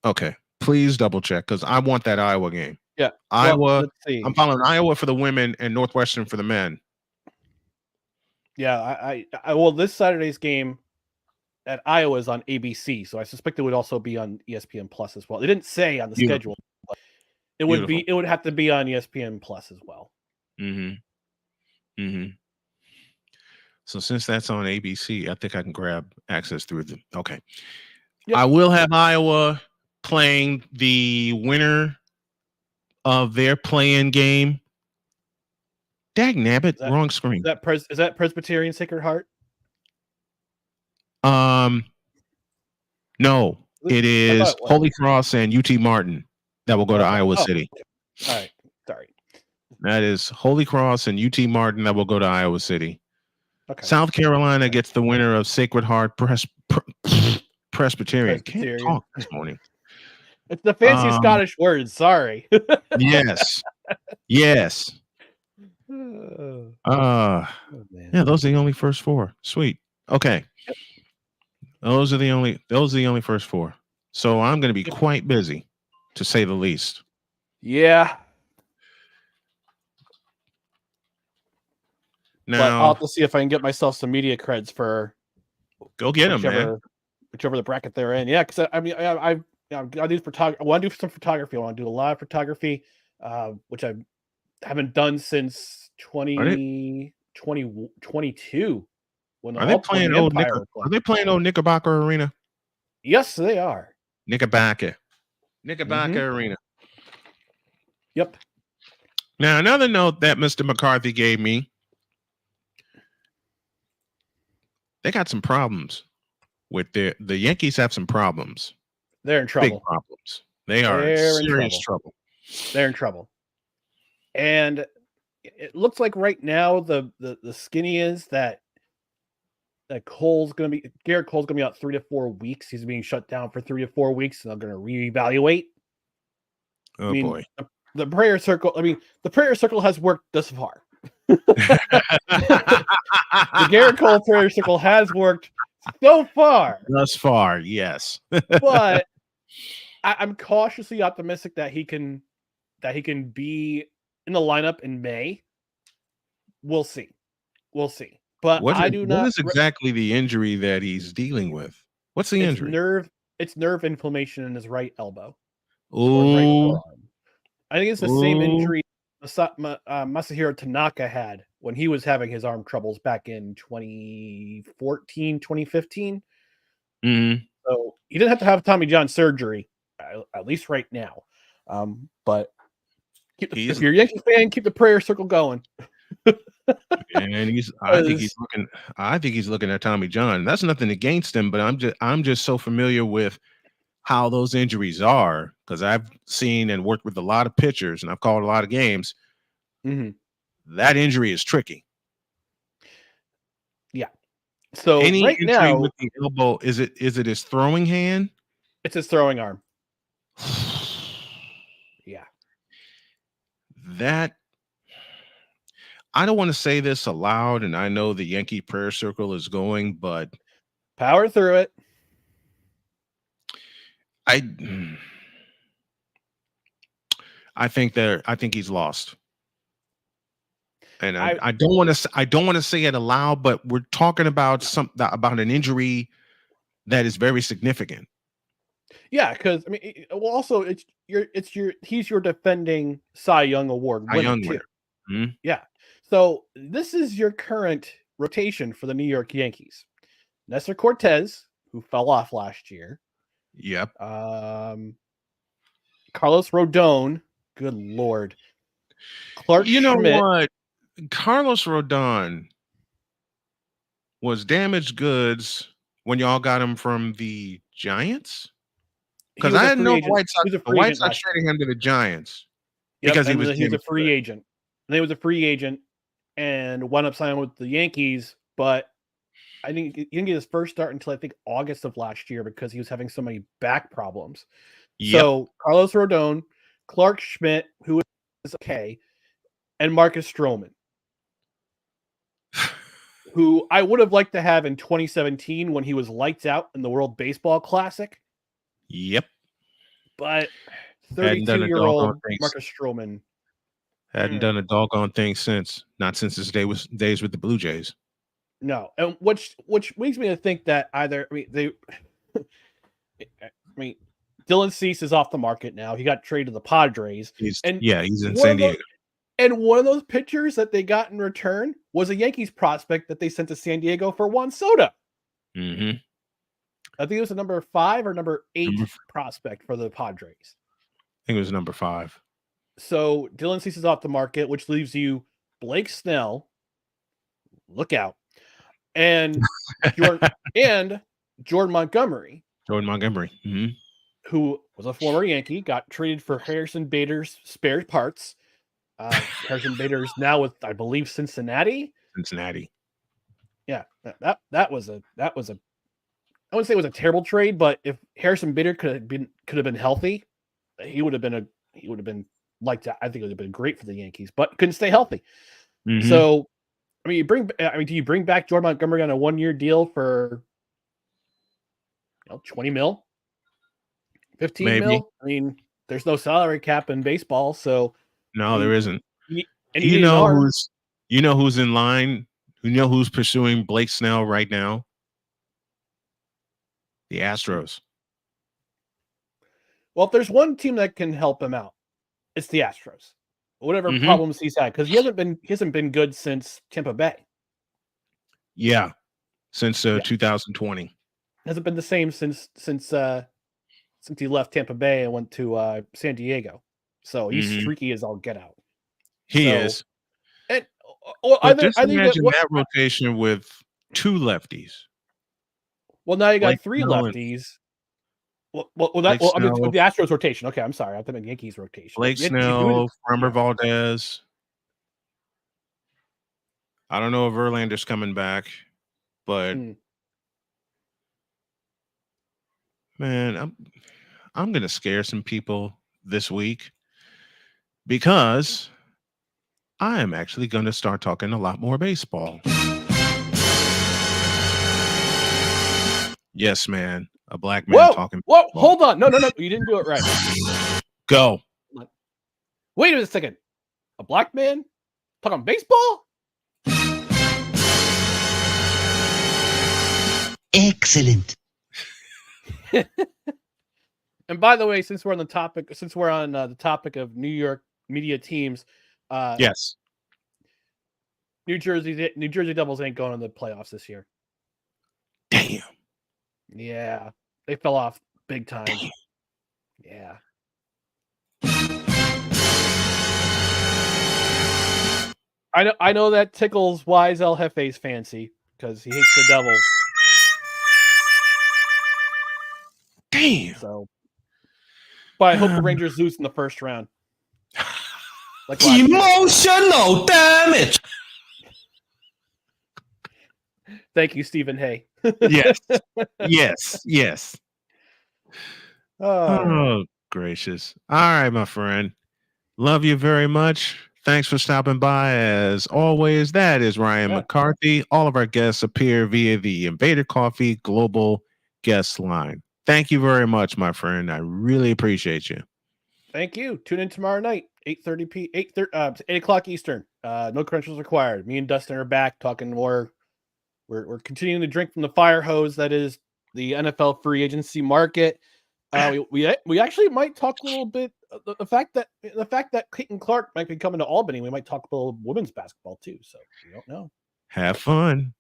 Okay. Please double check because I want that Iowa game. Yeah, Iowa. Let's see. I'm following Iowa for the women and Northwestern for the men. Yeah, I well, this Saturday's game at Iowa is on ABC, so I suspect it would also be on ESPN Plus as well. They didn't say on the schedule. But it would have to be on ESPN Plus as well. So since that's on ABC, I think I can grab access through the. Okay. Yep. I will have Iowa playing the winner of their play-in game. Dag nabbit, wrong screen. Is that Presbyterian Sacred Heart? No, it is it was. Holy Cross and UT Martin that will go to Iowa City. All right, sorry. That is Holy Cross and UT Martin that will go to Iowa City. Okay. South Carolina gets the winner of Sacred Heart Presbyterian. Can't talk this morning. It's the fancy Scottish words. Sorry. Yes. Yes. Yeah, those are the only first four. Sweet. Okay. Those are the only first four. So I'm going to be quite busy, to say the least. Yeah. Now, but I'll have to see if I can get myself some media creds for. Go get them, man. Whichever the bracket they're in. Yeah, because I mean, I do photography. I want to do some photography. I want to do a lot of photography, which I haven't done since 2022. Are they playing old Knickerbocker Arena? Yes, they are. Knickerbocker Arena. Yep. Now, another note that Mr. McCarthy gave me, they got some problems with the Yankees have some problems. They're in trouble. Big problems. They are in serious trouble. They're in trouble. And it looks like right now the skinny is that Garrett Cole's going to be out 3 to 4 weeks. He's being shut down for 3 to 4 weeks, and they're going to reevaluate. Oh, boy. The prayer circle. I mean, the prayer circle has worked thus far. The Garrett Cole prayer circle has worked so far. Thus far, yes. But I'm cautiously optimistic that he can be in the lineup in May. We'll see. But what is exactly the injury that he's dealing with? What's the injury? It's nerve inflammation in his right elbow. Oh, I think it's the same injury Masahiro Tanaka had when he was having his arm troubles back in 2014, 2015. Mm-hmm. So he didn't have to have Tommy John surgery, at least right now. But if you're a Yankee fan, keep the prayer circle going. And I think he's looking at Tommy John. That's nothing against him, but I'm just so familiar with how those injuries are, because I've seen and worked with a lot of pitchers and I've called a lot of games. Mm-hmm. That injury is tricky. Yeah. So any right injury now with the elbow, is it his throwing hand? It's his throwing arm. Yeah. That I don't want to say this aloud, and I know the Yankee prayer circle is going, but power through it. I think he's lost. And I don't want to say it aloud, but we're talking about about an injury that is very significant. Yeah, because I mean, well, also he's your defending Cy Young Award winner too. Mm-hmm. Yeah. So this is your current rotation for the New York Yankees. Nestor Cortez, who fell off last year. Yep. Carlos Rodon. Good Lord. Clark You know Schmidt. what? Carlos Rodon was damaged goods when y'all got him from the Giants. Because I didn't know the White Sox traded him to the Giants. Yep, because he was a free agent. And he was a free agent and wound up signing with the Yankees, but I think he didn't get his first start until I think August of last year because he was having so many back problems. Yep. So Carlos Rodon, Clark Schmidt, who is okay, and Marcus Stroman, who I would have liked to have in 2017 when he was lights out in the World Baseball Classic. Yep. But 32-year-old Marcus Stroman hadn't done a doggone thing since. Not since his days with the Blue Jays. No, and which makes me to think that either Dylan Cease is off the market now. He got traded to the Padres. He's in San Diego. And one of those pitchers that they got in return was a Yankees prospect that they sent to San Diego for Juan Soto. Mm-hmm. I think it was a number 5 or number 8 prospect for the Padres. I think it was number 5. So Dylan Cease is off the market, which leaves you Blake Snell. Look out. And Jordan Montgomery. Mm-hmm. Who was a former Yankee, got traded for Harrison Bader's spare parts. Harrison Bader's now with, I believe, Cincinnati. Yeah, that was a I wouldn't say it was a terrible trade, but if Harrison Bader could have been healthy, he would have been like that. I think it would have been great for the Yankees, but couldn't stay healthy. Mm-hmm. So, do you bring back Jordan Montgomery on a 1-year deal for 20 mil? 15 Maybe. mil? I mean, there's no salary cap in baseball, so no, there isn't. You know who's in line? You know who's pursuing Blake Snell right now? The Astros. Well, if there's one team that can help him out, it's the Astros. Whatever Mm-hmm. problems he's had, because he hasn't been good since Tampa Bay. Yeah, since 2020. Hasn't been the same since he left Tampa Bay and went to San Diego. So he's streaky as all get out. He is. And just imagine that rotation with 2 lefties. Well, now you got Blake 3 Snell lefties. I mean, the Astros rotation. Okay, I'm sorry. I thought the Yankees rotation. Blake Snell, Framber Valdez. I don't know if Verlander's coming back, but man, I'm gonna scare some people this week because I am actually gonna start talking a lot more baseball. Yes, man. A black man talking. Whoa! Hold on. No. You didn't do it right. Go. Wait a second. A black man talking baseball? Excellent. And by the way, since we're on the topic of New York media teams, yes, New Jersey Devils ain't going to the playoffs this year. Damn. Yeah, they fell off big time. Damn. Yeah. I know that tickles Wise El Jefe's fancy because he hates the Devils. Damn. So, but I hope the Rangers lose in the first round. Like emotional damage. Thank you, Stephen Hay. Yes. Oh, gracious. All right, my friend. Love you very much. Thanks for stopping by. As always, that is Ryan McCarthy. All of our guests appear via the Invader Coffee Global Guest Line. Thank you very much, my friend. I really appreciate you. Thank you. Tune in tomorrow night, 8 o'clock Eastern. No credentials required. Me and Dustin are back talking more. We're continuing to drink from the fire hose that is the NFL free agency market. We actually might talk a little bit the fact that Clayton Clark might be coming to Albany. We might talk a little women's basketball too. So you don't know. Have fun.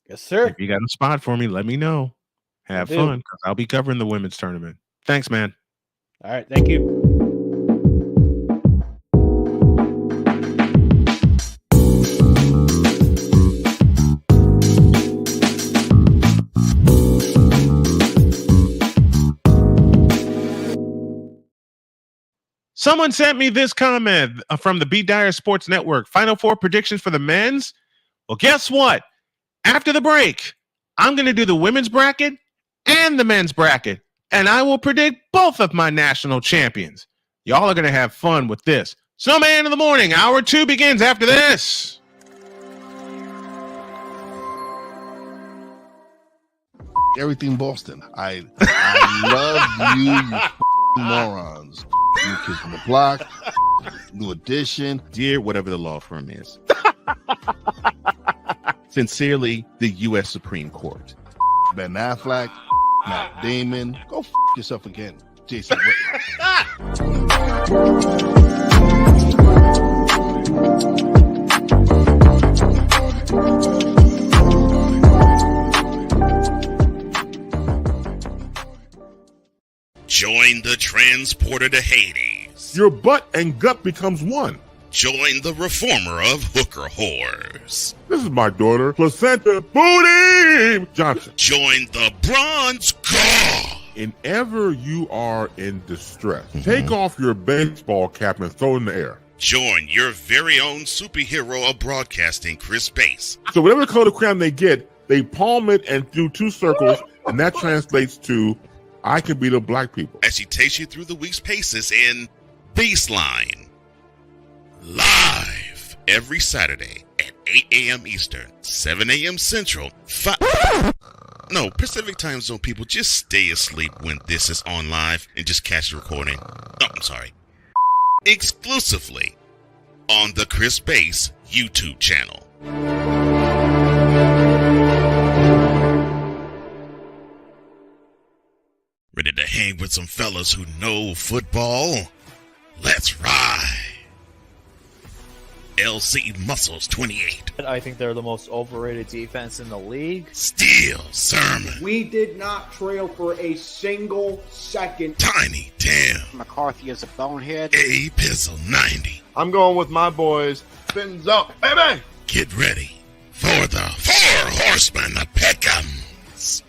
Yes, sir. If you got a spot for me, let me know. Have fun because I'll be covering the women's tournament. Thanks, man. All right. Thank you. Someone sent me this comment from the B. Dyer Sports Network. Final 4 predictions for the men's. Well, guess what? After the break, I'm going to do the women's bracket and the men's bracket, and I will predict both of my national champions. Y'all are going to have fun with this. Snowman in the Morning, hour 2 begins after this. Everything Boston. I love you morons. New Kids on the Block, New Edition. Dear whatever the law firm is. Sincerely, the U.S. Supreme Court. Ben Affleck, Matt Damon. Go yourself again, Jason Whitlock. Join the transporter to Hades. Your butt and gut becomes one. Join the reformer of hooker whores. This is my daughter, Placenta Booty Johnson. Join the bronze guard. Whenever you are in distress, take off your baseball cap and throw it in the air. Join your very own superhero of broadcasting, Chris Bass. So whatever color crayon they get, they palm it and do 2 circles, and that translates to, I can beat up black people. As she takes you through the week's paces in Baseline. Live every Saturday at 8 a.m. Eastern, 7 a.m. Central, No, Pacific Time Zone people, just stay asleep when this is on live and just catch the recording. Oh, I'm sorry. Exclusively on the Chris Bass YouTube channel. Ready to hang with some fellas who know football? Let's ride. LC Muscles 28. I think they're the most overrated defense in the league. Steel Sermon. We did not trail for a single second. Tiny Tim. McCarthy is a bonehead. A Pizzle 90. I'm going with my boys. Fins up, baby. Get ready for the 4 Horsemen of Pick'ems.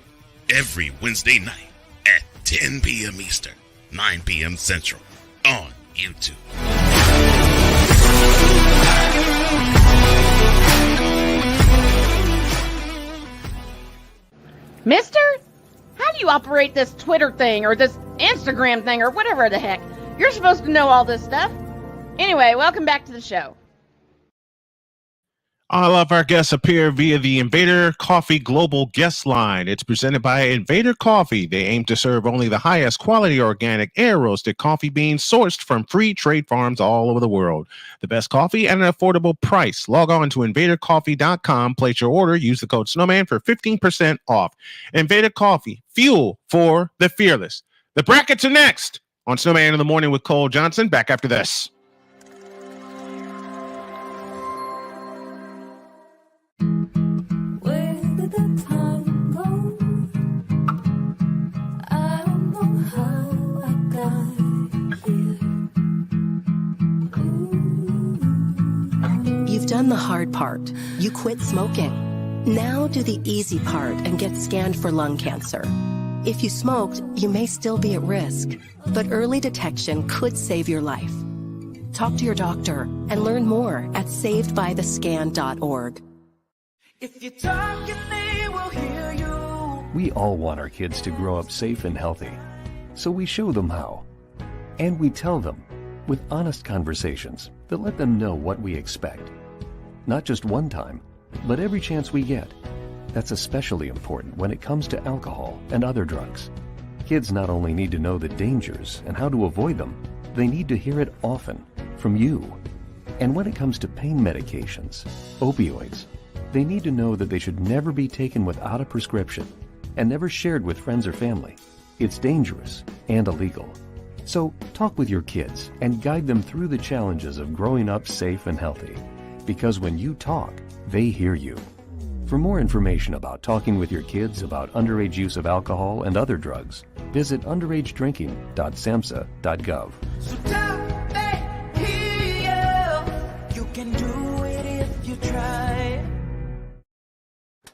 Every Wednesday night at 10 p.m. Eastern, 9 p.m. Central on YouTube. Mister, how do you operate this Twitter thing or this Instagram thing or whatever the heck? You're supposed to know all this stuff. Anyway, welcome back to the show. All of our guests appear via the Invader Coffee Global Guest Line. It's presented by Invader Coffee. They aim to serve only the highest quality organic air-roasted coffee beans sourced from free trade farms all over the world. The best coffee at an affordable price. Log on to invadercoffee.com, place your order, use the code Snowman for 15% off. Invader Coffee, fuel for the fearless. The brackets are next on Snowman in the Morning with Cole Johnson. Back after this. You've done the hard part. You quit smoking. Now do the easy part and get scanned for lung cancer. If you smoked, you may still be at risk, but early detection could save your life. Talk to your doctor and learn more at savedbythescan.org. If you talk, they will hear you. We all want our kids to grow up safe and healthy, so we show them how. And we tell them with honest conversations that let them know what we expect. Not just one time, but every chance we get. That's especially important when it comes to alcohol and other drugs. Kids not only need to know the dangers and how to avoid them, they need to hear it often from you. And when it comes to pain medications, opioids, they need to know that they should never be taken without a prescription and never shared with friends or family. It's dangerous and illegal. So talk with your kids and guide them through the challenges of growing up safe and healthy. Because when you talk, they hear you. For more information about talking with your kids about underage use of alcohol and other drugs, visit underagedrinking.samhsa.gov. So talk, they hear you. You can do it if you try.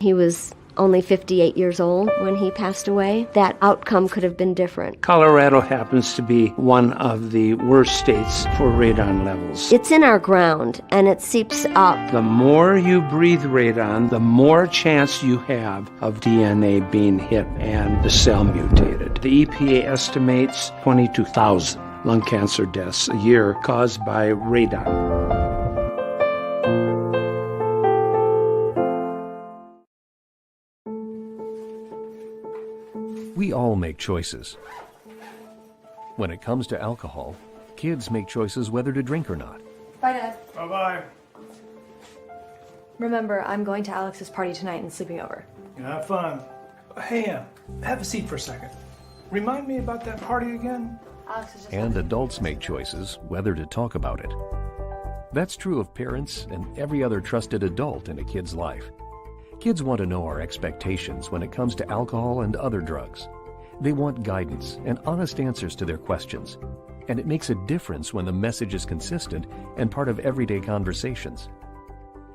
He was only 58 years old when he passed away. That outcome could have been different. Colorado happens to be one of the worst states for radon levels. It's in our ground, and it seeps up. The more you breathe radon, the more chance you have of DNA being hit and the cell mutated. The EPA estimates 22,000 lung cancer deaths a year caused by radon. We all make choices. When it comes to alcohol, kids make choices whether to drink or not. Bye, Dad. Bye-bye. Remember, I'm going to Alex's party tonight and sleeping over. Have fun. Hey, have a seat for a second. Remind me about that party again? Alex is just... And adults make choices whether to talk about it. That's true of parents and every other trusted adult in a kid's life. Kids want to know our expectations when it comes to alcohol and other drugs. They want guidance and honest answers to their questions, and it makes a difference when the message is consistent and part of everyday conversations.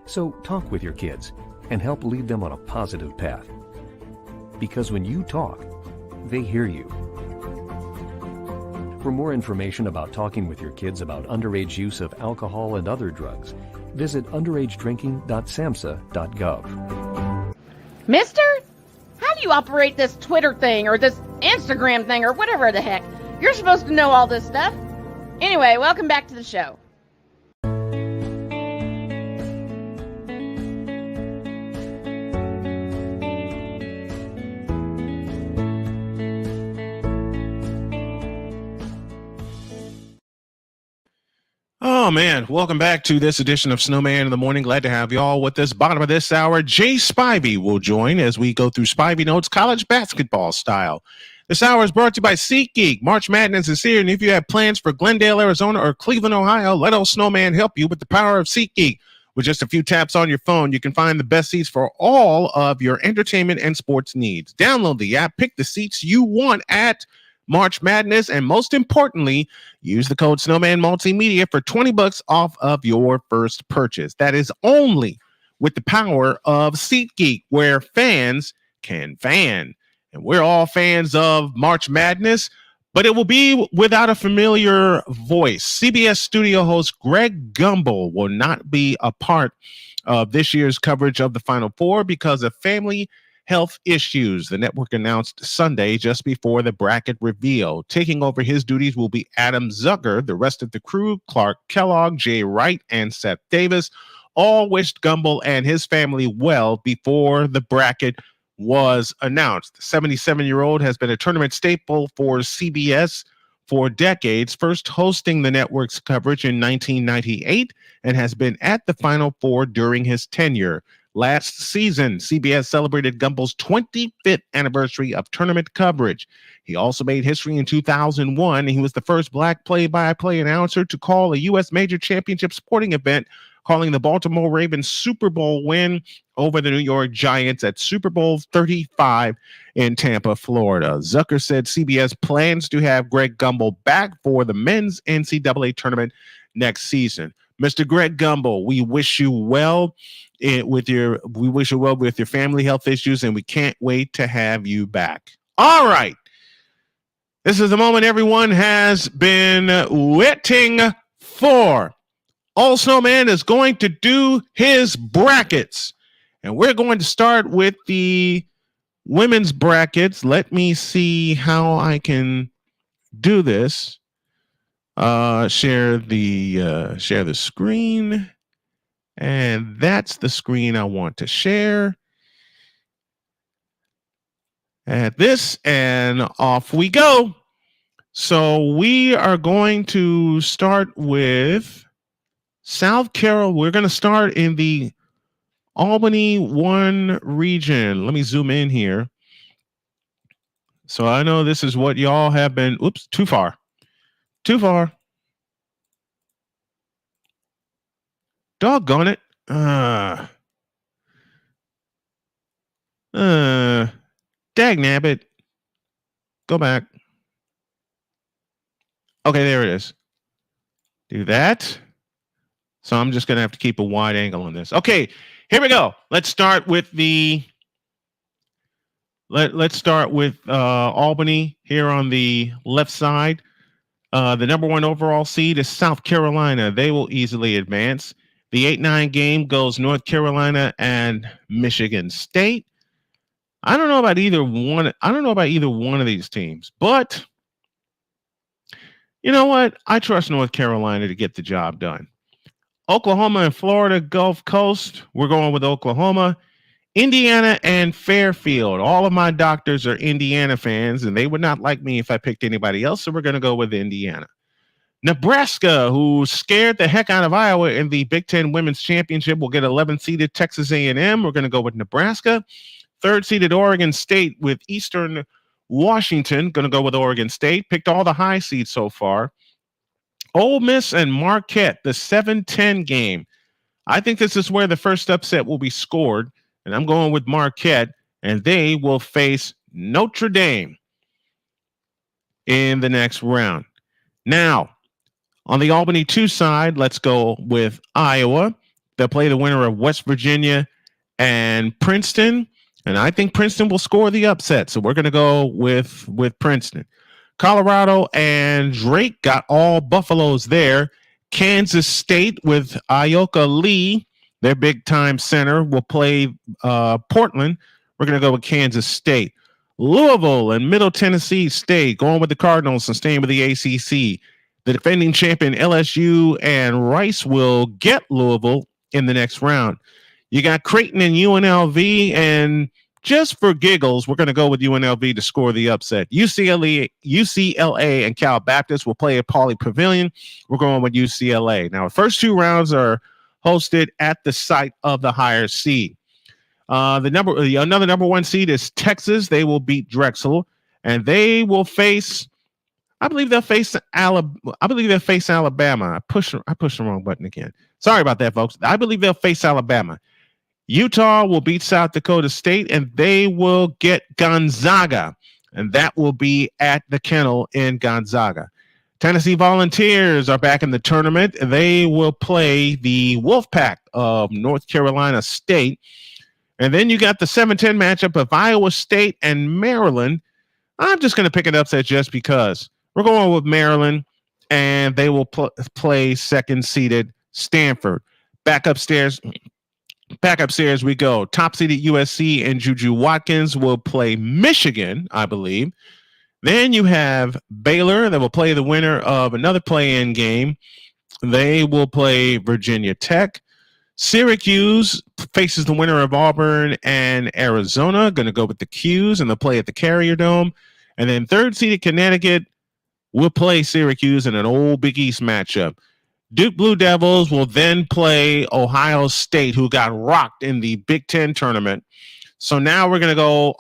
So talk with your kids and help lead them on a positive path. Because when you talk, they hear you. For more information about talking with your kids about underage use of alcohol and other drugs, visit underagedrinking.samhsa.gov. Mister, how do you operate this Twitter thing or this Instagram thing or whatever the heck? You're supposed to know all this stuff. Anyway, welcome back to the show. Oh, man. Welcome back to this edition of Snowman in the Morning. Glad to have you all with us. Bottom of this hour, Jay Spivey will join as we go through Spivey Notes college basketball style. This hour is brought to you by SeatGeek. March Madness is here, and if you have plans for Glendale, Arizona, or Cleveland, Ohio, let old Snowman help you with the power of SeatGeek. With just a few taps on your phone, you can find the best seats for all of your entertainment and sports needs. Download the app, pick the seats you want at March Madness, and most importantly, use the code Snowman Multimedia for $20 off of your first purchase. That is only with the power of SeatGeek, where fans can fan. And we're all fans of March Madness, but it will be without a familiar voice. CBS studio host Greg Gumbel will not be a part of this year's coverage of the Final Four because of family health issues. The network announced Sunday just before the bracket reveal. Taking over his duties will be Adam Zucker. The rest of the crew, Clark Kellogg, Jay Wright, and Seth Davis, all wished Gumbel and his family well before the bracket was announced. The 77-year-old has been a tournament staple for CBS for decades, first hosting the network's coverage in 1998, and has been at the Final Four during his tenure. Last season, CBS celebrated Gumbel's 25th anniversary of tournament coverage. He also made history in 2001, and he was the first black play-by-play announcer to call a U.S. major championship sporting event, calling the Baltimore Ravens Super Bowl win over the New York Giants at Super Bowl 35 in Tampa, Florida. Zucker said CBS plans to have Greg Gumbel back for the men's NCAA tournament next season. Mr. Greg Gumbel, we wish you well with your family health issues, and we can't wait to have you back. All right. This is the moment everyone has been waiting for. Old Snowman is going to do his brackets, and we're going to start with the women's brackets. Let me see how I can do this. Share the screen, and that's the screen I want to share. At this, and off we go. So we are going to start with South Carolina. We're going to start in the Albany 1 region. Let me zoom in here. So I know this is what y'all have been. Oops, too far. Too far. Doggone it. Dagnabbit. Go back. Okay, there it is. Do that. So I'm just going to have to keep a wide angle on this. Okay, here we go. Let's start with the let's start with Albany here on the left side. The number 1 overall seed is South Carolina. They will easily advance. The 8-9 game goes North Carolina and Michigan State. I don't know about either one. I don't know about either one of these teams, but you know what? I trust North Carolina to get the job done. Oklahoma and Florida Gulf Coast. We're going with Oklahoma. Indiana and Fairfield. All of my doctors are Indiana fans, and they would not like me if I picked anybody else, so we're going to go with Indiana. Nebraska, who scared the heck out of Iowa in the Big Ten Women's Championship, will get 11-seeded Texas A&M. We're going to go with Nebraska. 3rd-seeded Oregon State with Eastern Washington. Going to go with Oregon State. Picked all the high seeds so far. Ole Miss and Marquette, the 7-10 game. I think this is where the first upset will be scored, and I'm going with Marquette, and they will face Notre Dame. in the next round. Now, on the Albany 2 side, let's go with Iowa. They'll play the winner of West Virginia and Princeton. And I think Princeton will score the upset. So we're going to go with Princeton. Colorado and Drake got all Buffaloes there. Kansas State with Ioka Lee, their big-time center, will play Portland. We're going to go with Kansas State. Louisville and Middle Tennessee State going with the Cardinals and staying with the ACC. The defending champion LSU and Rice will get Louisville in the next round. You got Creighton and UNLV, and just for giggles, we're going to go with UNLV to score the upset. UCLA and Cal Baptist will play at Pauley Pavilion. We're going with UCLA. Now, the first 2 rounds are hosted at the site of the higher seed. Another number 1 seed is Texas. They will beat Drexel, and they will face. I believe they'll face Alabama. I pushed the wrong button again. Sorry about that, folks. I believe they'll face Alabama. Utah will beat South Dakota State, and they will get Gonzaga, and that will be at the Kennel in Gonzaga. Tennessee Volunteers are back in the tournament. They will play the Wolfpack of North Carolina State. And then you got the 7-10 matchup of Iowa State and Maryland. I'm just going to pick it upset just because. We're going with Maryland, and they will play second-seeded Stanford. Back upstairs we go. Top-seeded USC and Juju Watkins will play Michigan, I believe. Then you have Baylor that will play the winner of another play-in game. They will play Virginia Tech. Syracuse faces the winner of Auburn and Arizona. Going to go with the Qs, and they'll play at the Carrier Dome. And then third-seeded Connecticut will play Syracuse in an old Big East matchup. Duke Blue Devils will then play Ohio State, who got rocked in the Big Ten tournament. So now we're going to go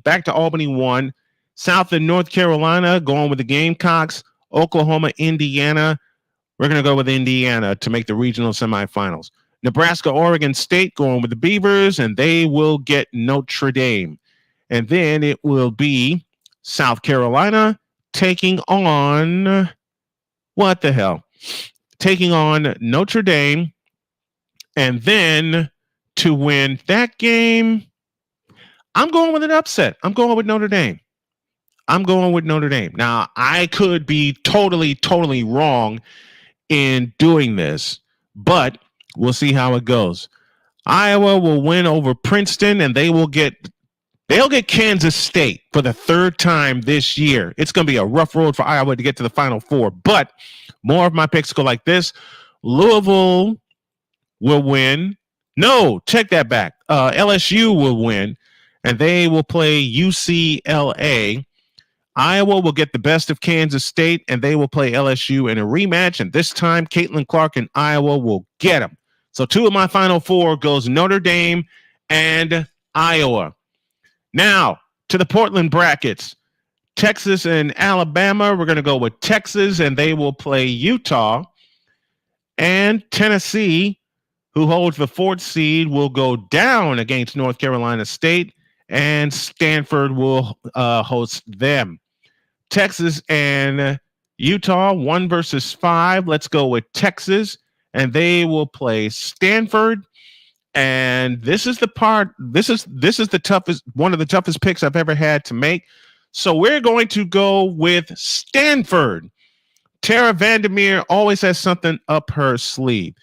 back to Albany 1. South and North Carolina going with the Gamecocks. Oklahoma, Indiana. We're going to go with Indiana to make the regional semifinals. Nebraska, Oregon State going with the Beavers, and they will get Notre Dame. And then it will be South Carolina taking on taking on Notre Dame. And then to win that game, I'm going with an upset. I'm going with Notre Dame. Now, I could be totally wrong in doing this, but we'll see how it goes. Iowa will win over Princeton, and they'll get Kansas State for the 3rd time this year. It's going to be a rough road for Iowa to get to the Final Four, but more of my picks go like this. Louisville will win. No, check that back. LSU will win, and they will play UCLA. Iowa will get the best of Kansas State, and they will play LSU in a rematch, and this time Caitlin Clark and Iowa will get them. So 2 of my Final 4 goes Notre Dame and Iowa. Now, to the Portland brackets. Texas and Alabama, we're going to go with Texas, and they will play Utah. And Tennessee, who holds the 4th seed, will go down against North Carolina State, and Stanford will host them. Texas and Utah, 1 versus 5. Let's go with Texas, and they will play Stanford. And this is the part. This is the toughest, one of the toughest picks I've ever had to make. So we're going to go with Stanford. Tara Vandermeer always has something up her sleeve.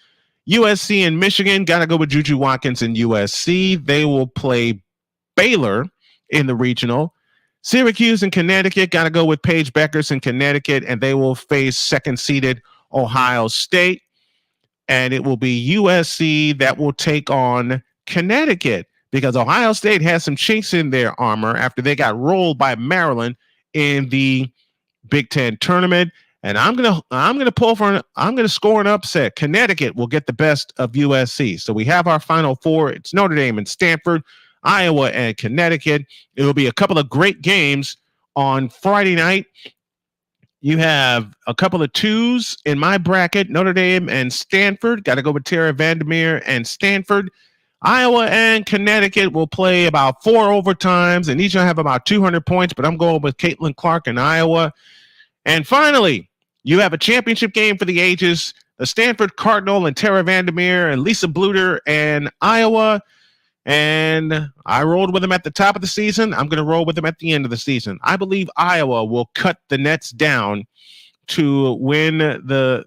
USC and Michigan, got to go with Juju Watkins and USC. They will play Baylor in the regional. Syracuse and Connecticut, got to go with Paige Beckers in Connecticut, and they will face second-seeded Ohio State. And it will be USC that will take on Connecticut because Ohio State has some chinks in their armor after they got rolled by Maryland in the Big Ten tournament. And I'm gonna score an upset. Connecticut will get the best of USC. So we have our Final 4. It's Notre Dame and Stanford, Iowa and Connecticut. It will be a couple of great games on Friday night. You have a couple of 2s in my bracket, Notre Dame and Stanford. Got to go with Tara Vandermeer and Stanford. Iowa and Connecticut will play about 4 overtimes, and each will have about 200 points, but I'm going with Caitlin Clark and Iowa. And finally, you have a championship game for the ages. The Stanford Cardinal and Tara Vandermeer and Lisa Bluter and Iowa. And I rolled with them at the top of the season. I'm going to roll with them at the end of the season. I believe Iowa will cut the Nets down to win the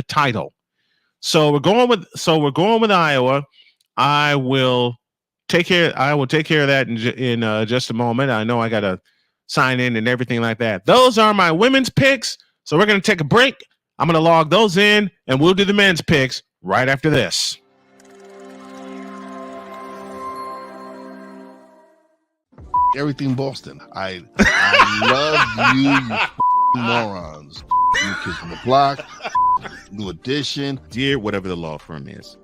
title. So we're going with Iowa. I will take care of that in just a moment. I know I got to sign in and everything like that. Those are my women's picks. So we're going to take a break. I'm going to log those in, and we'll do the men's picks right after this. Everything Boston. I love you morons. You kids from the block. New Edition. Dear whatever the law firm is.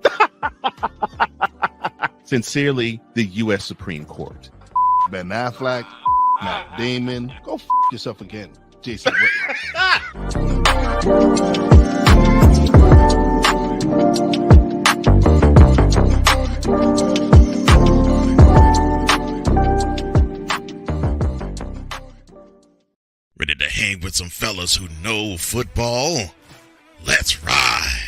Sincerely, the U.S. Supreme Court. Ben Affleck. Matt Damon. Go yourself again. Jason Ready to hang with some fellas who know football? Let's ride.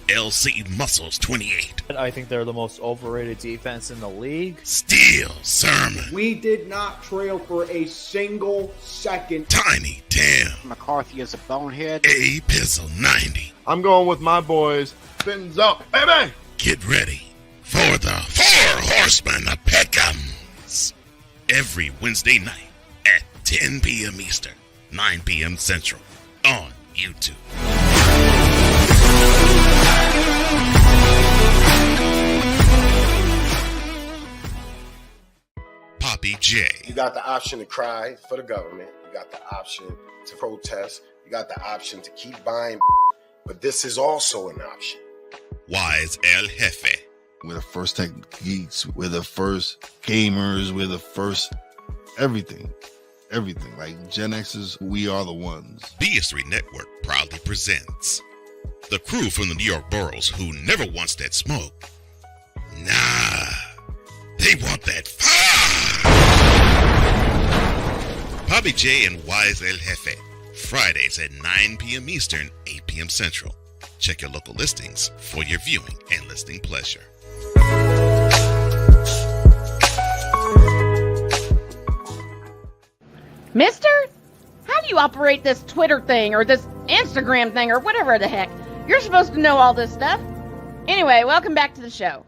LC Muscles 28. I think they're the most overrated defense in the league. Steel Sermon. We did not trail for a single second. Tiny Tim. McCarthy is a bonehead. A Pizzle 90. I'm going with my boys. Fins up, baby. Get ready for the Four Horsemen of Peckham's. Every Wednesday night at 10 p.m. Eastern, 9 p.m. Central on YouTube. Poppy J. You got the option to cry for the government. You got the option to protest. You got the option to keep buying, but this is also an option. Wise El Jefe. We're the first tech geeks. We're the first gamers. We're the first everything. Everything. Like Gen X's, we are the ones. BS3 Network proudly presents the crew from the New York boroughs who never wants that smoke. Nah, they want that fire. Poppy J and Wise El Jefe. Fridays at 9 p.m. Eastern, 8 p.m. Central. Check your local listings for your viewing and listening pleasure. Mister, how do you operate this Twitter thing or this Instagram thing or whatever the heck? You're supposed to know all this stuff. Anyway, welcome back to the show.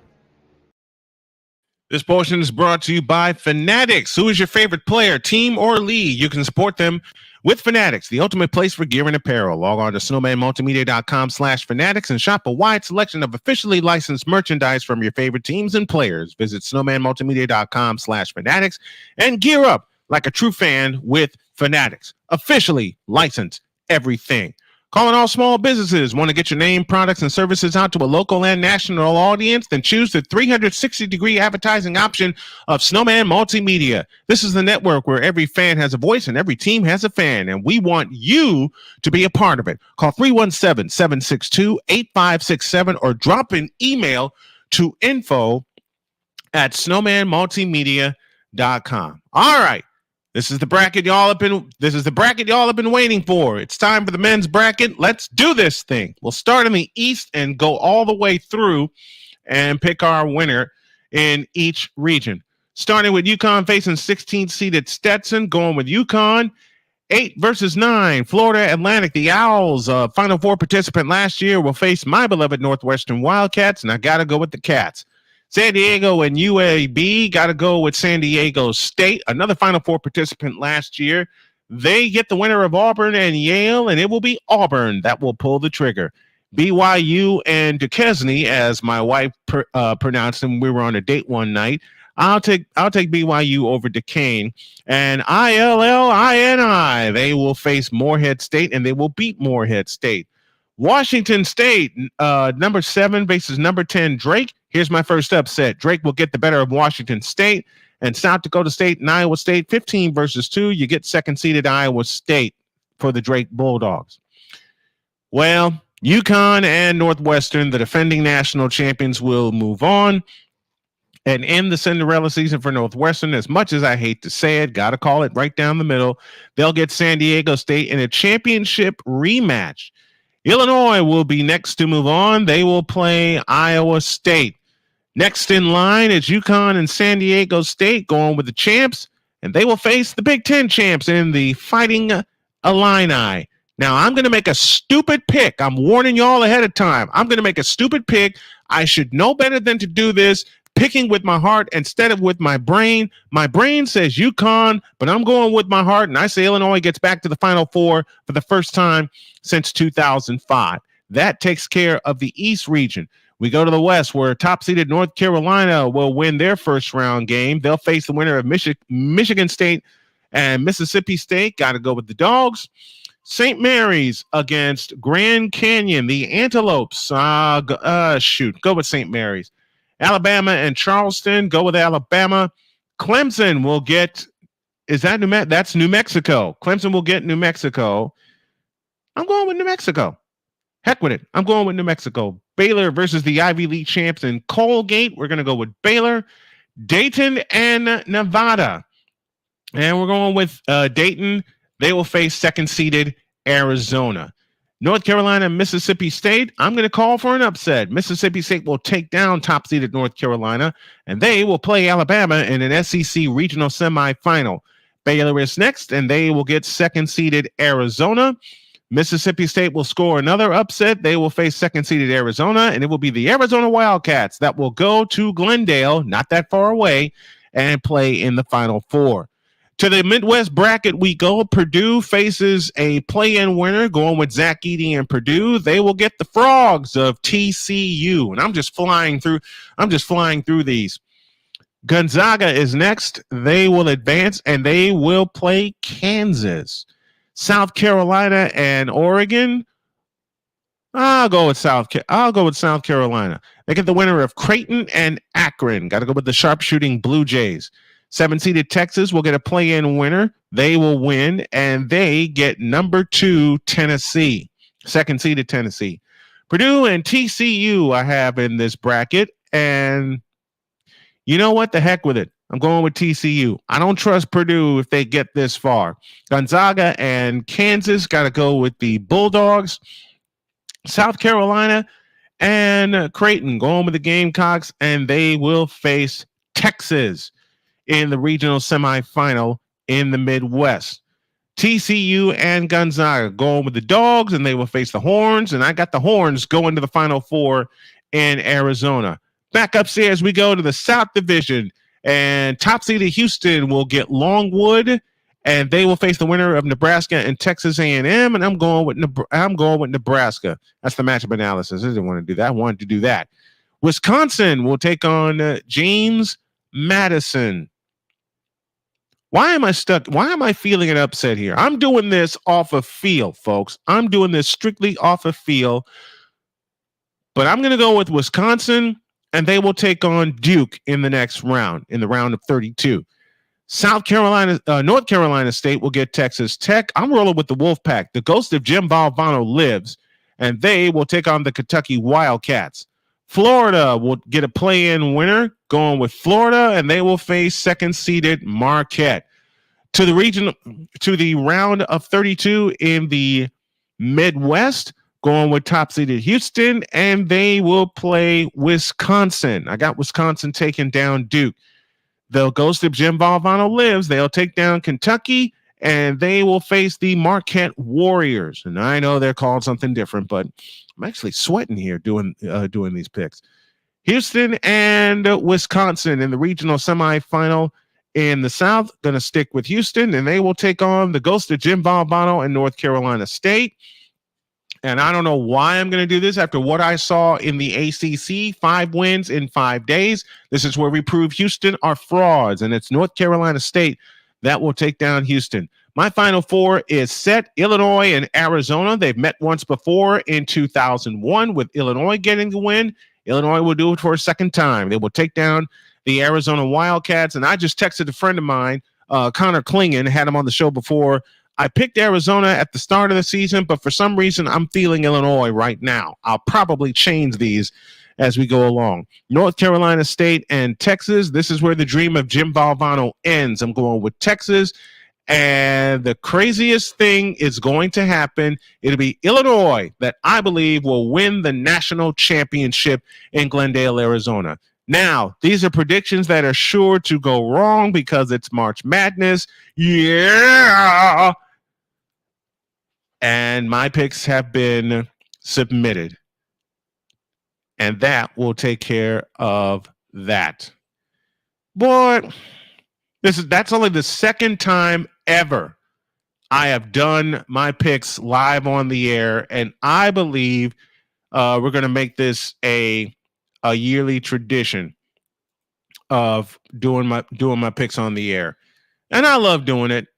This portion is brought to you by Fanatics. Who is your favorite player, team, or league? You can support them with Fanatics, the ultimate place for gear and apparel. Log on to snowmanmultimedia.com/fanatics and shop a wide selection of officially licensed merchandise from your favorite teams and players. Visit snowmanmultimedia.com/fanatics and gear up like a true fan with Fanatics. Officially licensed everything. Calling all small businesses. Want to get your name, products, and services out to a local and national audience? Then choose the 360-degree advertising option of Snowman Multimedia. This is the network where every fan has a voice and every team has a fan, and we want you to be a part of it. Call 317-762-8567 or drop an email to info@snowmanmultimedia.com. All right. This is the bracket y'all have been waiting for. It's time for the men's bracket. Let's do this thing. We'll start in the East and go all the way through and pick our winner in each region. Starting with UConn facing 16th seeded Stetson, going with UConn. 8 versus 9. Florida Atlantic, the Owls, Final Four participant last year, will face my beloved Northwestern Wildcats, and I got to go with the Cats. San Diego and UAB, got to go with San Diego State, another Final Four participant last year. They get the winner of Auburn and Yale, and it will be Auburn that will pull the trigger. BYU and Duquesne, as my wife pronounced them, we were on a date one night. I'll take BYU over Duquesne. And ILLINI, they will face Morehead State, and they will beat Morehead State. Washington State, number 7 faces number 10 Drake. Here's my first upset. Drake will get the better of Washington State, and South Dakota State and Iowa State, 15 versus 2. You get second-seeded Iowa State for the Drake Bulldogs. Well, UConn and Northwestern, the defending national champions, will move on. and end the Cinderella season for Northwestern. As much as I hate to say it, got to call it right down the middle. They'll get San Diego State in a championship rematch. Illinois will be next to move on. They will play Iowa State. Next in line is UConn and San Diego State going with the champs, and they will face the Big Ten champs in the Fighting Illini. Now, I'm going to make a stupid pick. I'm warning y'all ahead of time. I'm going to make a stupid pick. I should know better than to do this, picking with my heart instead of with my brain. My brain says UConn, but I'm going with my heart, and I say Illinois gets back to the Final Four for the first time since 2005. That takes care of the East region. We go to the West, where top-seeded North Carolina will win their first-round game. They'll face the winner of Michigan State and Mississippi State. Got to go with the Dogs. St. Mary's against Grand Canyon, the Antelopes. Go with St. Mary's. Alabama and Charleston, go with Alabama. Clemson will get, that's New Mexico. Clemson will get New Mexico. I'm going with New Mexico. Heck with it. I'm going with New Mexico. Baylor versus the Ivy League champs in Colgate. We're going to go with Baylor. Dayton and Nevada. And we're going with Dayton. They will face second-seeded Arizona. North Carolina and Mississippi State. I'm going to call for an upset. Mississippi State will take down top-seeded North Carolina, and they will play Alabama in an SEC regional semifinal. Baylor is next, and they will get second-seeded Arizona. Mississippi State will score another upset. They will face second-seeded Arizona, and it will be the Arizona Wildcats that will go to Glendale, not that far away, and play in the Final Four. To the Midwest bracket we go. Purdue faces a play-in winner, going with Zach Edey and Purdue. They will get the Frogs of TCU, and I'm just flying through these. Gonzaga is next. They will advance, and they will play Kansas. South Carolina and Oregon. I'll go with South Carolina. They get the winner of Creighton and Akron. Got to go with the sharpshooting Blue Jays. 7-seeded Texas will get a play-in winner. They will win, and they get number 2 Tennessee. Second-seeded Tennessee. Purdue and TCU I have in this bracket, and you know what? The heck with it. I'm going with TCU. I don't trust Purdue if they get this far. Gonzaga and Kansas got to go with the Bulldogs. South Carolina and Creighton going with the Gamecocks, and they will face Texas in the regional semifinal in the Midwest. TCU and Gonzaga going with the Dogs, and they will face the Horns, and I got the Horns going to the Final Four in Arizona. Back upstairs, we go to the South Division, and top-seeded Houston will get Longwood, and they will face the winner of Nebraska and Texas A&M, and I'm going with Nebraska. That's the matchup analysis. I didn't want to do that. I wanted to do that. Wisconsin will take on James Madison. Why am I stuck? Why am I feeling an upset here? I'm doing this off of feel, folks. I'm doing this strictly off of feel. But I'm going to go with Wisconsin, and they will take on Duke in the next round, in the round of 32. North Carolina State will get Texas Tech. I'm rolling with the Wolfpack. The ghost of Jim Valvano lives, and they will take on the Kentucky Wildcats. Florida will get a play-in winner, going with Florida, and they will face second-seeded Marquette. To the round of 32 in the Midwest, going with top-seeded Houston, and they will play Wisconsin. I got Wisconsin taking down Duke. The ghost of Jim Valvano lives. They'll take down Kentucky, and they will face the Marquette Warriors. And I know they're called something different, but I'm actually sweating here doing these picks. Houston and Wisconsin in the regional semifinal in the South. Going to stick with Houston, and they will take on the ghost of Jim Valvano and North Carolina State. And I don't know why I'm going to do this after what I saw in the ACC, 5 wins in 5 days. This is where we prove Houston are frauds, and it's North Carolina State that will take down Houston. My Final Four is set. Illinois and Arizona. They've met once before in 2001 with Illinois getting the win. Illinois will do it for a second time. They will take down the Arizona Wildcats. And I just texted a friend of mine, Connor Klingon, had him on the show before. I picked Arizona at the start of the season, but for some reason, I'm feeling Illinois right now. I'll probably change these as we go along. North Carolina State and Texas. This is where the dream of Jim Valvano ends. I'm going with Texas. And the craziest thing is going to happen. It'll be Illinois that I believe will win the national championship in Glendale, Arizona. Now, these are predictions that are sure to go wrong because it's March Madness. Yeah. And my picks have been submitted. And that will take care of that. Boy, that's only the second time ever I have done my picks live on the air, and I believe we're going to make this a yearly tradition of doing my picks on the air. And I love doing it.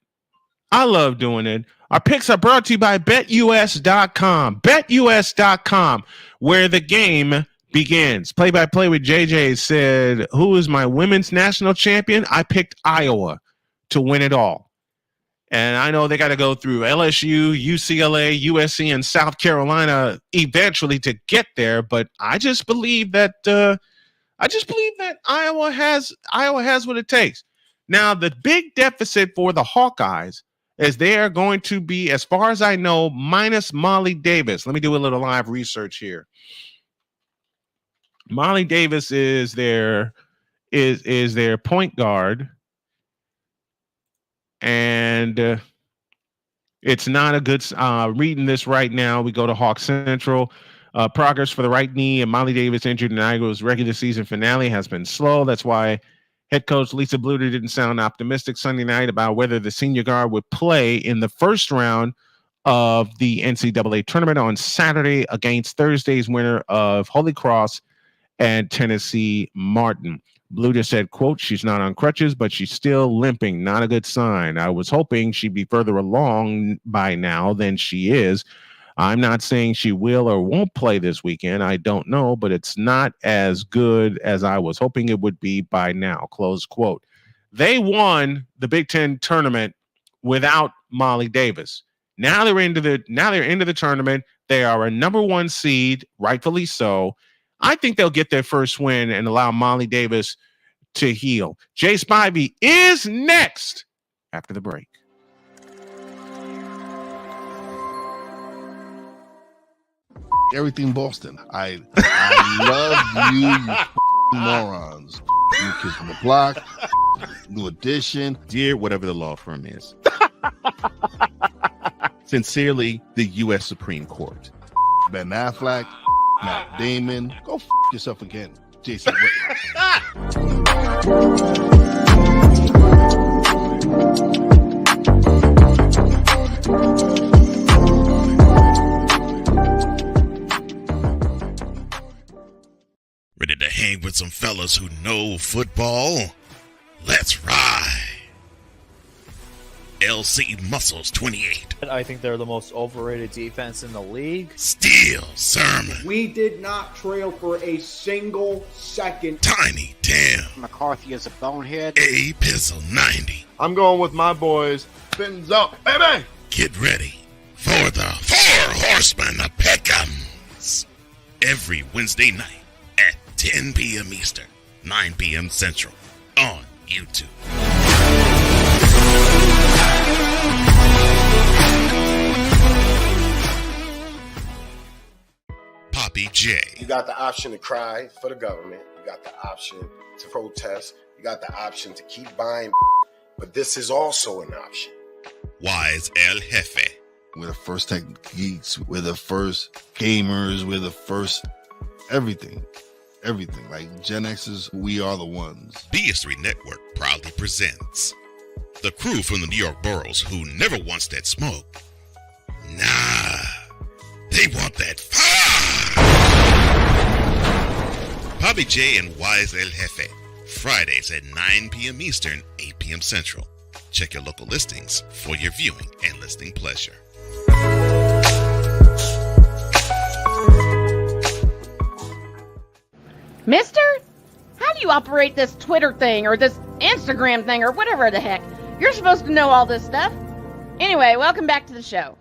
Our picks are brought to you by BetUS.com. BetUS.com, where the game begins. Play-by-play with JJ said, who is my women's national champion? I picked Iowa to win it all. And I know they got to go through LSU, UCLA, USC, and South Carolina eventually to get there. But I just believe that Iowa has what it takes. Now, the big deficit for the Hawkeyes is they are going to be, as far as I know, minus Molly Davis. Let me do a little live research here. Molly Davis is their point guard, and it's not a good. Reading this right now, we go to Hawk Central. Progress for the right knee and Molly Davis injured in Iowa's regular season finale has been slow. That's why head coach Lisa Bluter didn't sound optimistic Sunday night about whether the senior guard would play in the first round of the NCAA tournament on Saturday against Thursday's winner of Holy Cross and Tennessee Martin. Bluter said, quote, she's not on crutches, but she's still limping. Not a good sign. I was hoping she'd be further along by now than she is. I'm not saying she will or won't play this weekend. I don't know, but it's not as good as I was hoping it would be by now, close quote. They won the Big Ten tournament without Molly Davis. Now they're into the tournament. They are a number one seed, rightfully so. I think they'll get their first win and allow Molly Davis to heal. Jay Spivey is next after the break. Everything Boston. I love you morons. New Kids on the Block, New Edition. Dear whatever the law firm is. Sincerely, the U.S. Supreme Court. Ben Affleck, Matt Damon. Go yourself again, Jason. Ready to hang with some fellas who know football? Let's ride. LC Muscles 28. I think they're the most overrated defense in the league. Steel Sermon. We did not trail for a single second. Tiny Tim. McCarthy is a bonehead. A Pizzle 90. I'm going with my boys. Fins up, baby! Get ready for the Four Horsemen of Pick'ems. Every Wednesday night at 10 p.m. Eastern, 9 p.m. Central on YouTube. Poppy J. You got the option to cry for the government. You got the option to protest. You got the option to keep buying. But this is also an option. Wise El Jefe. We're the first tech geeks. We're the first gamers. We're the first everything. Everything. Like Gen X's, we are the ones. BS3 Network proudly presents the crew from the New York boroughs who never wants that smoke. Nah, they want that fire. Poppy J and Wise El Jefe. Fridays at 9 p.m. Eastern, 8 p.m. Central. Check your local listings for your viewing and listening pleasure. Mister, how do you operate this Twitter thing or this Instagram thing or whatever the heck? You're supposed to know all this stuff. Anyway, welcome back to the show.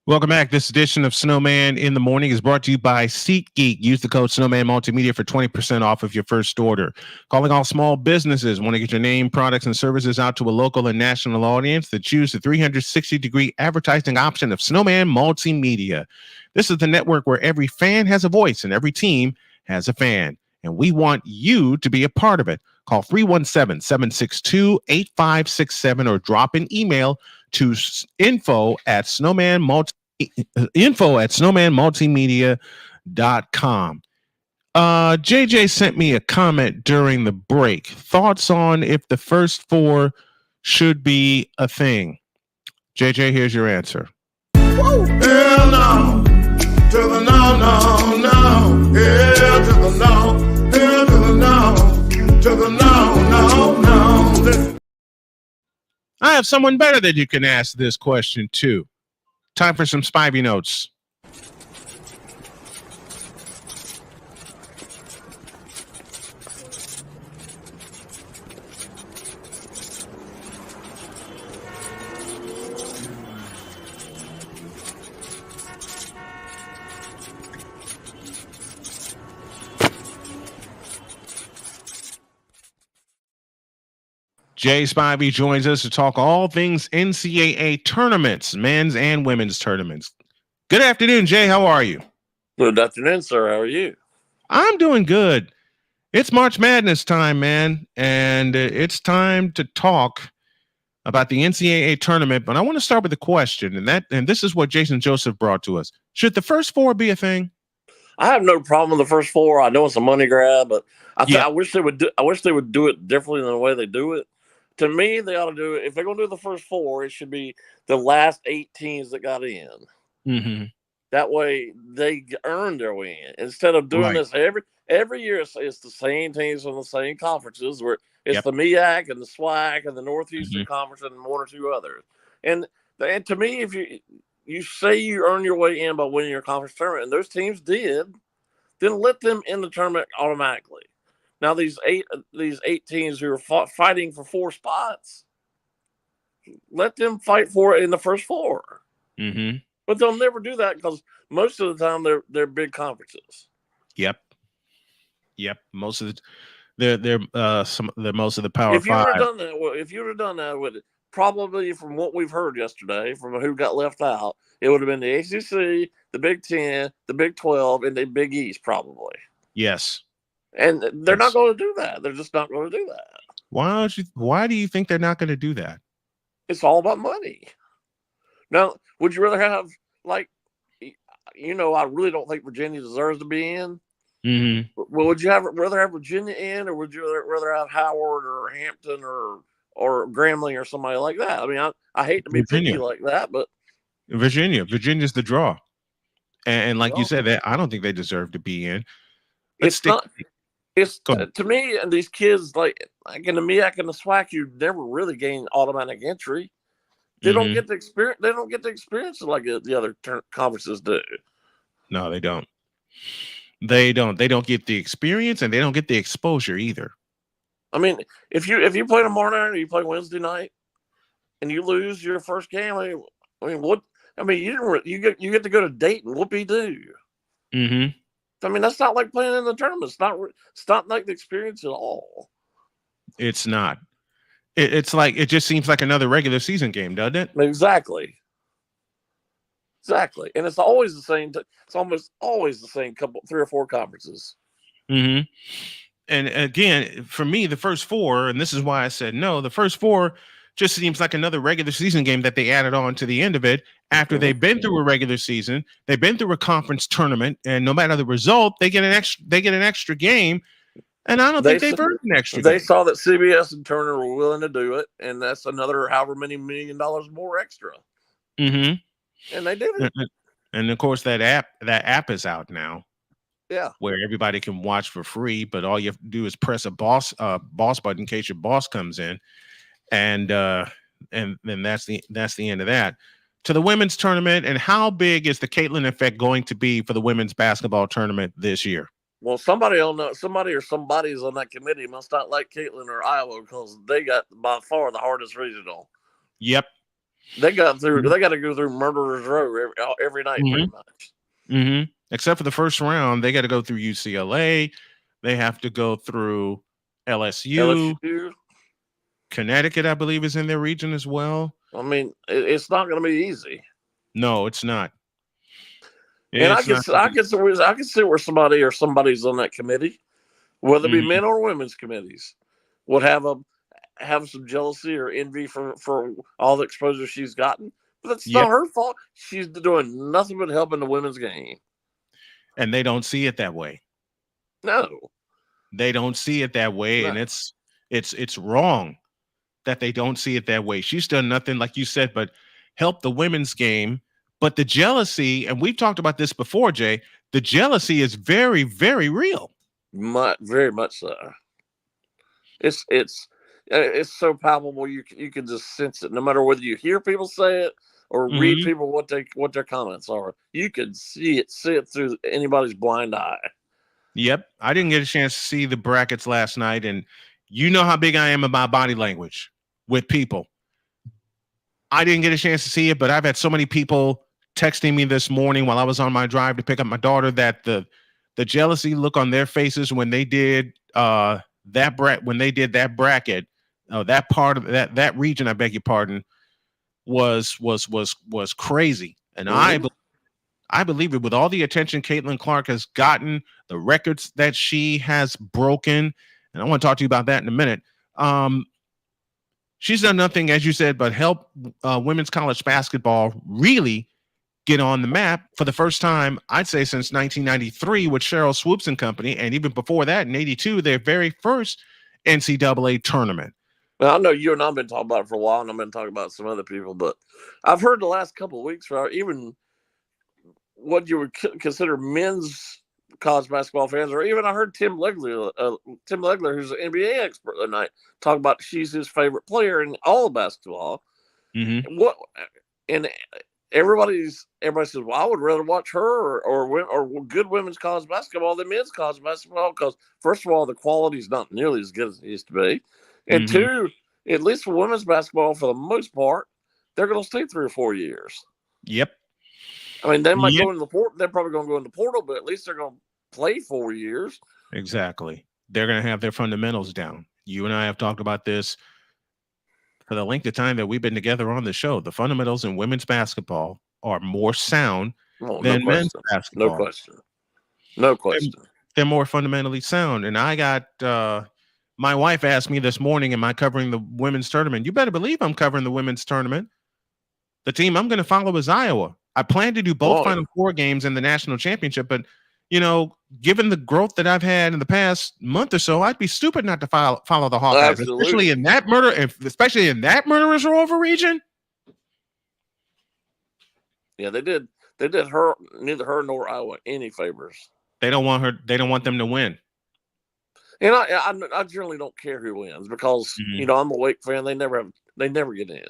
Welcome back. This edition of Snowman in the Morning is brought to you by SeatGeek. Use the code Snowman Multimedia for 20% off of your first order. Calling all small businesses. Want to get your name, products, and services out to a local and national audience? Then choose the 360-degree advertising option of Snowman Multimedia. This is the network where every fan has a voice and every team has a fan. And we want you to be a part of it. Call 317-762-8567 or drop an email to info@snowmanmultimedia.com. JJ sent me a comment during the break. Thoughts on if the first four should be a thing? JJ, here's your answer. Hell no, to the no, no, no. Hell to the no, hell to the no, to the no, no, no. I have someone better that you can ask this question to. Time for some Spivey notes. Jay Spivey joins us to talk all things NCAA tournaments, men's and women's tournaments. Good afternoon, Jay. How are you? Good afternoon, sir. How are you? I'm doing good. It's March Madness time, man, and it's time to talk about the NCAA tournament. But I want to start with a question, and this is what Jason Joseph brought to us. Should the first four be a thing? I have no problem with the first four. I know it's a money grab, but I wish they would do it differently than the way they do it. To me, they ought to do it. If they're going to do the first four, it should be the last 8 teams that got in. Mm-hmm. That way, they earn their way in. Instead of doing this every year, it's the same teams from the same conferences, where it's the MEAC and the SWAC and the Northeastern Conference and 1 or 2 others. And to me, if you say you earn your way in by winning your conference tournament, and those teams did, then let them in the tournament automatically. Now these eight teams who are fighting for 4 spots, let them fight for it in the first 4. Mm-hmm. But they'll never do that because most of the time they're big conferences. Yep. Most of the most of the Power If you Five. would have done that with it, probably from what we've heard yesterday, from who got left out, it would have been the ACC, the Big 10, the Big 12, and the Big East probably. Yes. And they're not going to do that. They're just not going to do that. Why do you think they're not going to do that? It's all about money. Now, would you rather have, I really don't think Virginia deserves to be in. Mm-hmm. Well, would you rather have Virginia in, or would you rather have Howard or Hampton or Grambling or somebody like that? I mean, I hate to be picky like that, but Virginia's the draw. And like you said, that I don't think they deserve to be in. To me, and these kids, like in the MEAC and the SWAC, you never really gain automatic entry. They don't get the experience. They don't get the experience like the other conferences do. No, they don't. They don't get the experience, and they don't get the exposure either. I mean, if you play tomorrow night or you play Wednesday night, and you lose your first game, I mean, what? I mean, you get to go to Dayton. Whoopie do. Mm-hmm. I mean, that's not like playing in the tournament. It's not like the experience at all. It's not. It's like, it just seems like another regular season game, doesn't it? Exactly. And it's always the same. It's almost always the same 3 or 4 conferences. Mm-hmm. And again, for me, the first 4, and this is why I said no, the first 4 just seems like another regular season game that they added on to the end of it after they've been through a regular season, they've been through a conference tournament, and no matter the result, they get an extra game. And I don't think they've earned an extra game. They saw that CBS and Turner were willing to do it, and that's another however many $1 million more extra. Mm-hmm. And they did it. And of course, that app is out now. Yeah. Where everybody can watch for free, but all you have to do is press a boss button in case your boss comes in. And then that's the end of that. To the women's tournament, and how big is the Caitlin effect going to be for the women's basketball tournament this year? Well, somebody's on that committee must not like Caitlin or Iowa because they got by far the hardest regional. Yep. They got through. They got to go through Murderers Row every night, pretty much. Mm-hmm. Except for the first round, they got to go through UCLA. They have to go through LSU. Connecticut, I believe, is in their region as well. I mean, it's not going to be easy. No, it's not. And I can see where somebody's on that committee, whether it be men or women's committees, would have some jealousy or envy for all the exposure she's gotten. But that's not her fault. She's doing nothing but helping the women's game. And they don't see it that way. No. They don't see it that way. No. And it's wrong that they don't see it that way. She's done nothing, like you said, but help the women's game. But the jealousy, and we've talked about this before, Jay, the jealousy is very, very real. Very much so. It's so palpable. You can just sense it. No matter whether you hear people say it or read people what their comments are, you can see it through anybody's blind eye. Yep, I didn't get a chance to see the brackets last night, and you know how big I am about body language with people. I didn't get a chance to see it, but I've had so many people texting me this morning while I was on my drive to pick up my daughter that the jealousy look on their faces when they did that bracket, that part of that region, I beg your pardon, was crazy. And I believe it, with all the attention Caitlin Clark has gotten, the records that she has broken, and I want to talk to you about that in a minute. She's done nothing, as you said, but help women's college basketball really get on the map for the first time, I'd say, since 1993 with Cheryl Swoops and company, and even before that, in '82, their very first NCAA tournament. Well, I know you and I've been talking about it for a while, and I've been talking about some other people, but I've heard the last couple of weeks, even what you would consider men's college basketball fans, or even I heard Tim Legler, who's an NBA expert that night, talk about she's his favorite player in all of basketball. Everybody says, well, I would rather watch her or good women's college basketball than men's college basketball, because first of all, the quality is not nearly as good as it used to be, and two, at least for women's basketball, for the most part, they're going to stay 3 or 4 years. Yep. I mean, they might go into the portal. They're probably going to go into the portal, but at least they're going to play 4 years. Exactly. They're going to have their fundamentals down. You and I have talked about this for the length of time that we've been together on the show. The fundamentals in women's basketball are more sound than men's basketball. No question. They're more fundamentally sound. And I got my wife asked me this morning, am I covering the women's tournament? You better believe I'm covering the women's tournament. The team I'm going to follow is Iowa. I plan to do both Final Four games and the national championship, but given the growth that I've had in the past month or so, I'd be stupid not to follow the Hawkeyes, especially in that murderous row region. Yeah, they did her neither her nor Iowa any favors. They don't want her. They don't want them to win. And I generally don't care who wins because I'm a Wake fan. They never get in.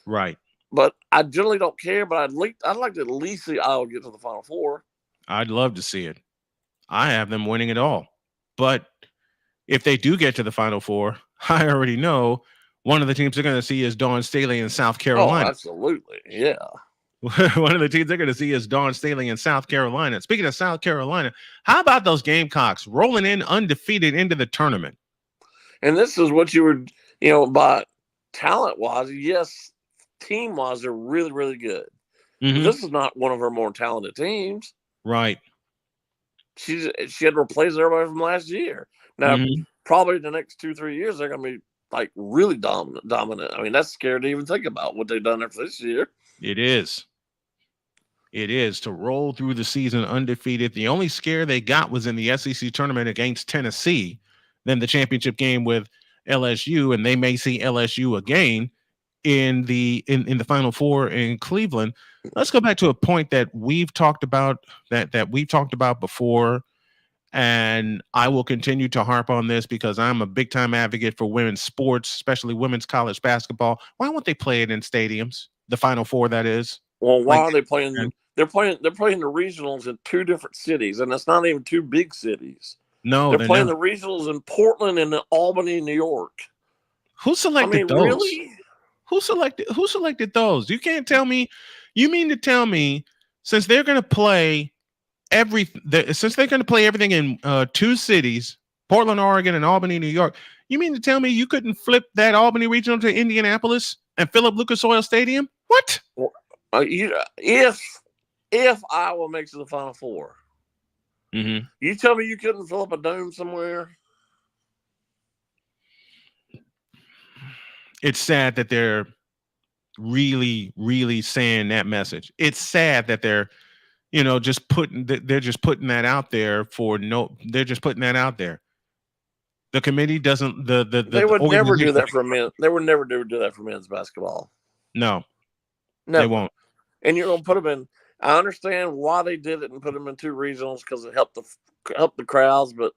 Right. But I generally don't care. But I'd like to at least see Iowa get to the Final Four. I'd love to see it. I have them winning it all. But if they do get to the Final Four, I already know one of the teams they're going to see is Dawn Staley in South Carolina. Oh, absolutely. Yeah. One of the teams they're going to see is Dawn Staley in South Carolina. Speaking of South Carolina, how about those Gamecocks rolling in undefeated into the tournament? And this is what you were, by talent-wise, yes, team-wise, they're really, really good. This is not one of her more talented teams. Right. She had to replace everybody from last year. Now, probably the next 2-3 years, they're going to be like really dominant. I mean, that's scary to even think about what they've done there for this year. It is. It is to roll through the season undefeated. The only scare they got was in the SEC tournament against Tennessee, then the championship game with LSU, and they may see LSU again in the Final Four in Cleveland. Let's go back to a point that we've talked about that we've talked about before, and I will continue to harp on this because I'm a big time advocate for women's sports, especially women's college basketball. Why won't they play it in stadiums? The Final Four, that is. Well, why are they playing? They're playing the regionals in 2 different cities, and it's not even 2 big cities. No, they're playing the regionals in Portland and in Albany, New York. Who selected those? Really? Who selected those? You can't tell me. You mean to tell me since they're going to play since they're going to play everything in two cities, Portland, Oregon, and Albany, New York, you mean to tell me you couldn't flip that Albany regional to Indianapolis and fill up Lucas Oil Stadium? What? Well, if Iowa makes it to the Final Four, you tell me you couldn't fill up a dome somewhere? It's sad that they're really, really saying that message. It's sad that they're, just putting that out there they're just putting that out there. The committee doesn't, they would never do that for men. They would never do that for men's basketball. No, never. They won't. And you're going to put them in, I understand why they did it and put them in two regionals because it helped the crowds, but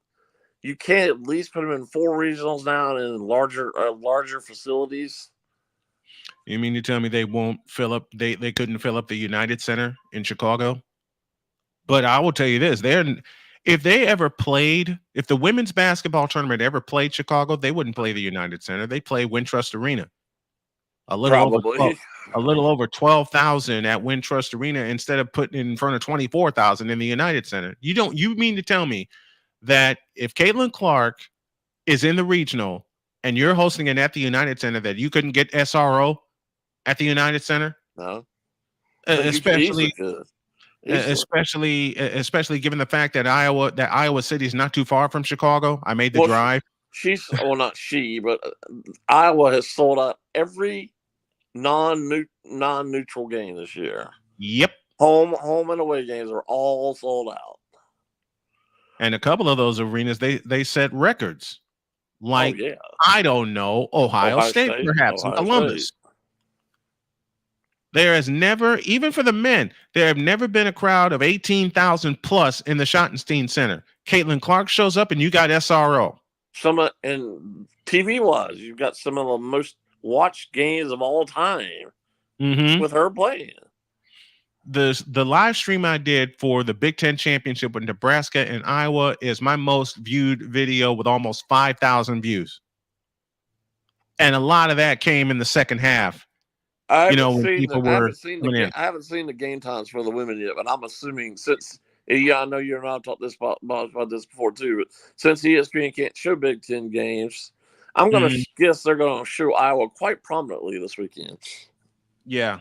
you can't at least put them in four regionals now and in larger facilities. You mean to tell me they won't fill up? They couldn't fill up the United Center in Chicago? But I will tell you this: if the women's basketball tournament ever played Chicago, they wouldn't play the United Center. They play Wintrust Arena. A little over 12,000 at Wintrust Arena instead of putting it in front of 24,000 in the United Center. You mean to tell me that if Caitlin Clark is in the regional and you're hosting it at the United Center, that you couldn't get SRO at the United Center? No. Especially given the fact that Iowa City is not too far from Chicago. I made the drive. Not she, but Iowa has sold out every non-neutral game this year. Yep. Home and away games are all sold out. And a couple of those arenas, they set records. Like, I don't know, Ohio State perhaps, and Columbus. There has never, even for the men, there have never been a crowd of 18,000 plus in the Schottenstein Center. Caitlin Clark shows up and you got SRO. And TV-wise, you've got some of the most watched games of all time with her playing. The live stream I did for the Big Ten Championship with Nebraska and Iowa is my most viewed video with almost 5,000 views. And a lot of that came in the second half. I haven't seen the game times for the women yet, but I'm assuming since I know you and I talked about this before too, but since ESPN can't show Big Ten games, I'm going to guess they're going to show Iowa quite prominently this weekend. Yeah.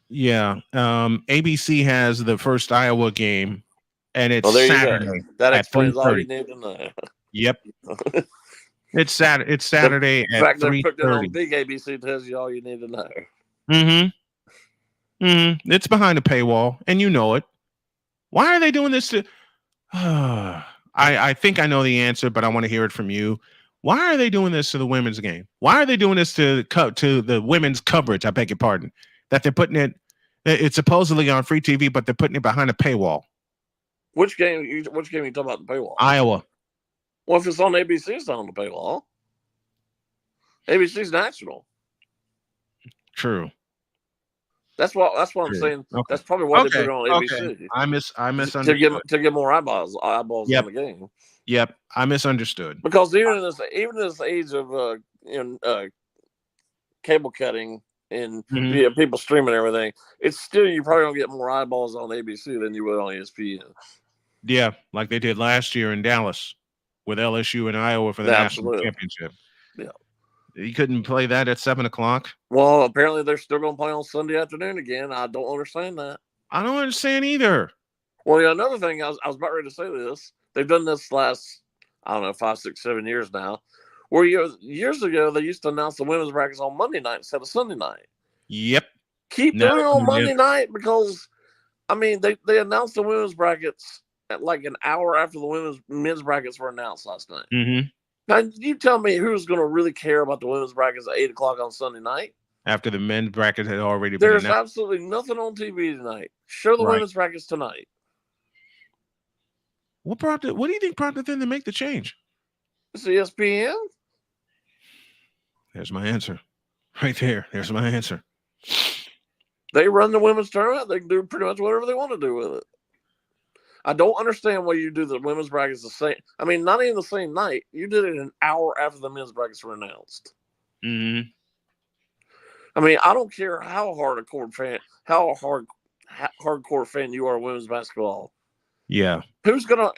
Yeah. ABC has the first Iowa game, and it's Saturday. That explains all you need to know. Yep. It's Saturday at 3:30. The fact they put it on big ABC tells you all you need to know. It's behind a paywall, and you know it. Why are they doing this to? I think I know the answer, but I want to hear it from you. Why are they doing this to the women's game? Why are they doing this to the women's coverage? I beg your pardon. That they're putting it's supposedly on free TV, but they're putting it behind a paywall. Which game you talking about the paywall? Iowa. Well, if it's on ABC, it's not on the paywall. ABC's national. True. That's what I'm saying. Okay. That's probably why they put it on ABC. Okay. I misunderstood. To get more eyeballs on the game. Yep, I misunderstood. Because even in this age of cable cutting and people streaming everything, it's still you probably don't get more eyeballs on ABC than you would on ESPN. Yeah, like they did last year in Dallas with LSU and Iowa for the national championship. Yeah. You couldn't play that at 7:00. Well, apparently they're still going to play on Sunday afternoon again. I don't understand that. I don't understand either. Well, yeah, another thing, I was about ready to say this. They've done this last, 5, 6, 7 years now. Where years ago, they used to announce the women's brackets on Monday night instead of Sunday night. Yep. Keep doing it on Monday night because, they announced the women's brackets at like an hour after the men's brackets were announced last night. Now, you tell me who's going to really care about the women's brackets at 8:00 on Sunday night? After the men's bracket had already been announced. There's absolutely nothing on TV tonight. Show the women's brackets tonight. What do you think prompted them to make the change? It's ESPN. There's my answer. Right there. There's my answer. They run the women's tournament. They can do pretty much whatever they want to do with it. I don't understand why you do the women's brackets the same. Not even the same night. You did it an hour after the men's brackets were announced. I mean, I don't care how hardcore fan you are of women's basketball. Yeah. Who's gonna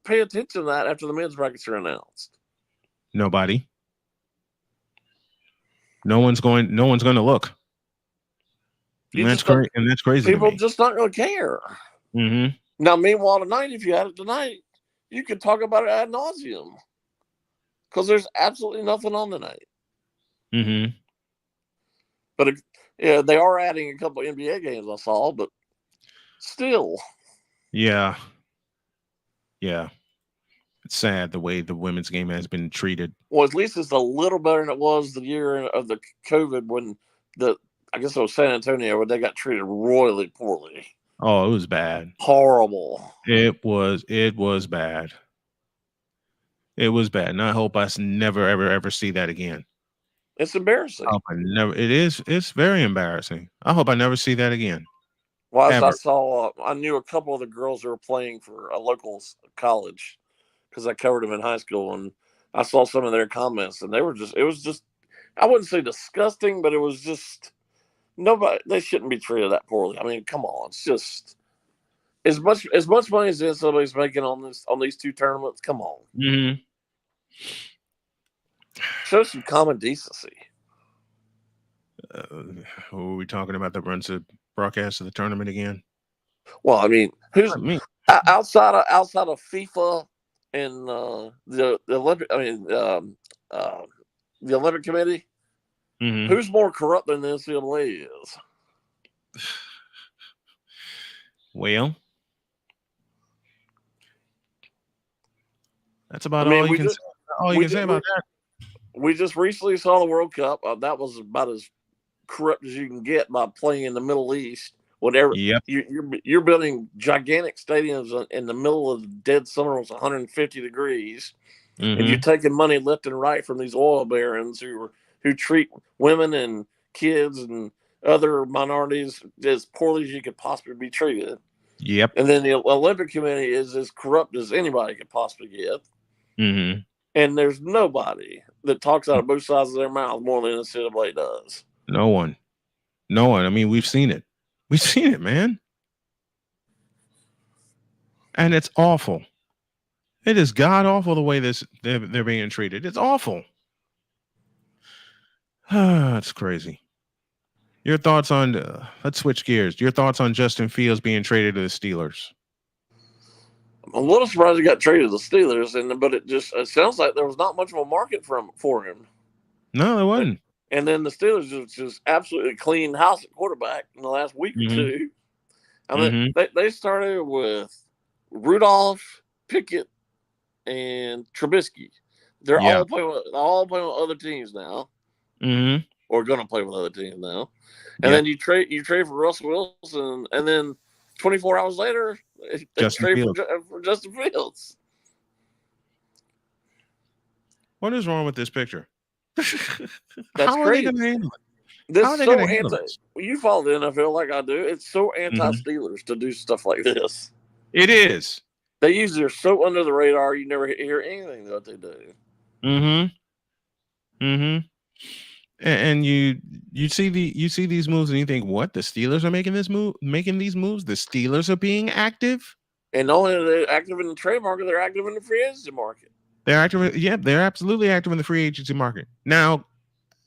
pay attention to that after the men's brackets are announced? Nobody. No one's going to look. And that's crazy. And that's crazy. People to me. just not going to care. Mm-hmm. Now, meanwhile, tonight, if you had it tonight, you could talk about it ad nauseum because there's absolutely nothing on tonight. Mm-hmm. But yeah, they are adding a couple of NBA games I saw, but still. Yeah. Yeah. It's sad the way the women's game has been treated. Well, at least it's a little better than it was the year of the COVID when I guess it was San Antonio where they got treated royally poorly. Oh, it was bad. Horrible. It was bad. It was bad. And I hope I never, ever see that again. It's embarrassing. It's very embarrassing. I hope I never see that again. Well, I knew a couple of the girls who were playing for a local college because I covered them in high school, and I saw some of their comments, and it was just, I wouldn't say disgusting, but it was just, they shouldn't be treated that poorly. I mean, come on. It's just, as much money as the NCAA's making on these two tournaments, come on. Mm-hmm. Show some common decency. Who are we talking about that runs the broadcast of the tournament again? Well, I mean, who's outside of FIFA and the Olympic? I mean, the Olympic Committee. Mm-hmm. Who's more corrupt than the NCAA is? Well, that's about all you can say about that. We just recently saw the World Cup. That was about as corrupt as you can get by playing in the Middle East. Whatever. Yep. You're building gigantic stadiums in the middle of the dead summer when it's 150 degrees, and you're taking money left and right from these oil barons who treat women and kids and other minorities as poorly as you could possibly be treated. Yep. And then the Olympic Committee is as corrupt as anybody could possibly get. Mm-hmm. And there's nobody that talks out of both sides of their mouth more than the NCAA does. No one. I mean, we've seen it. We've seen it, man. And it's awful. It is god awful the way they're being treated. It's awful. It's crazy. Your thoughts on let's switch gears. Your thoughts on Justin Fields being traded to the Steelers? I'm a little surprised he got traded to the Steelers, but it sounds like there was not much of a market for him. No, there wasn't. And then the Steelers just absolutely cleaned house at quarterback in the last week or two. I mean, they started with Rudolph, Pickett, and Trubisky. They're all playing with other teams now, or going to play with other teams now. And then you trade for Russell Wilson, and then 24 hours later, they trade for Justin Fields. What is wrong with this picture? That's crazy. You follow the NFL like I do. It's so anti-Steelers to do stuff like this. It is. They usually are so under the radar. You never hear anything that they do. And you see these moves and you think, what? The Steelers are making these moves. The Steelers are being active. And not only are they active in the trade market, they're active in the free agency market. They're active. Yeah, they're absolutely active in the free agency market. Now,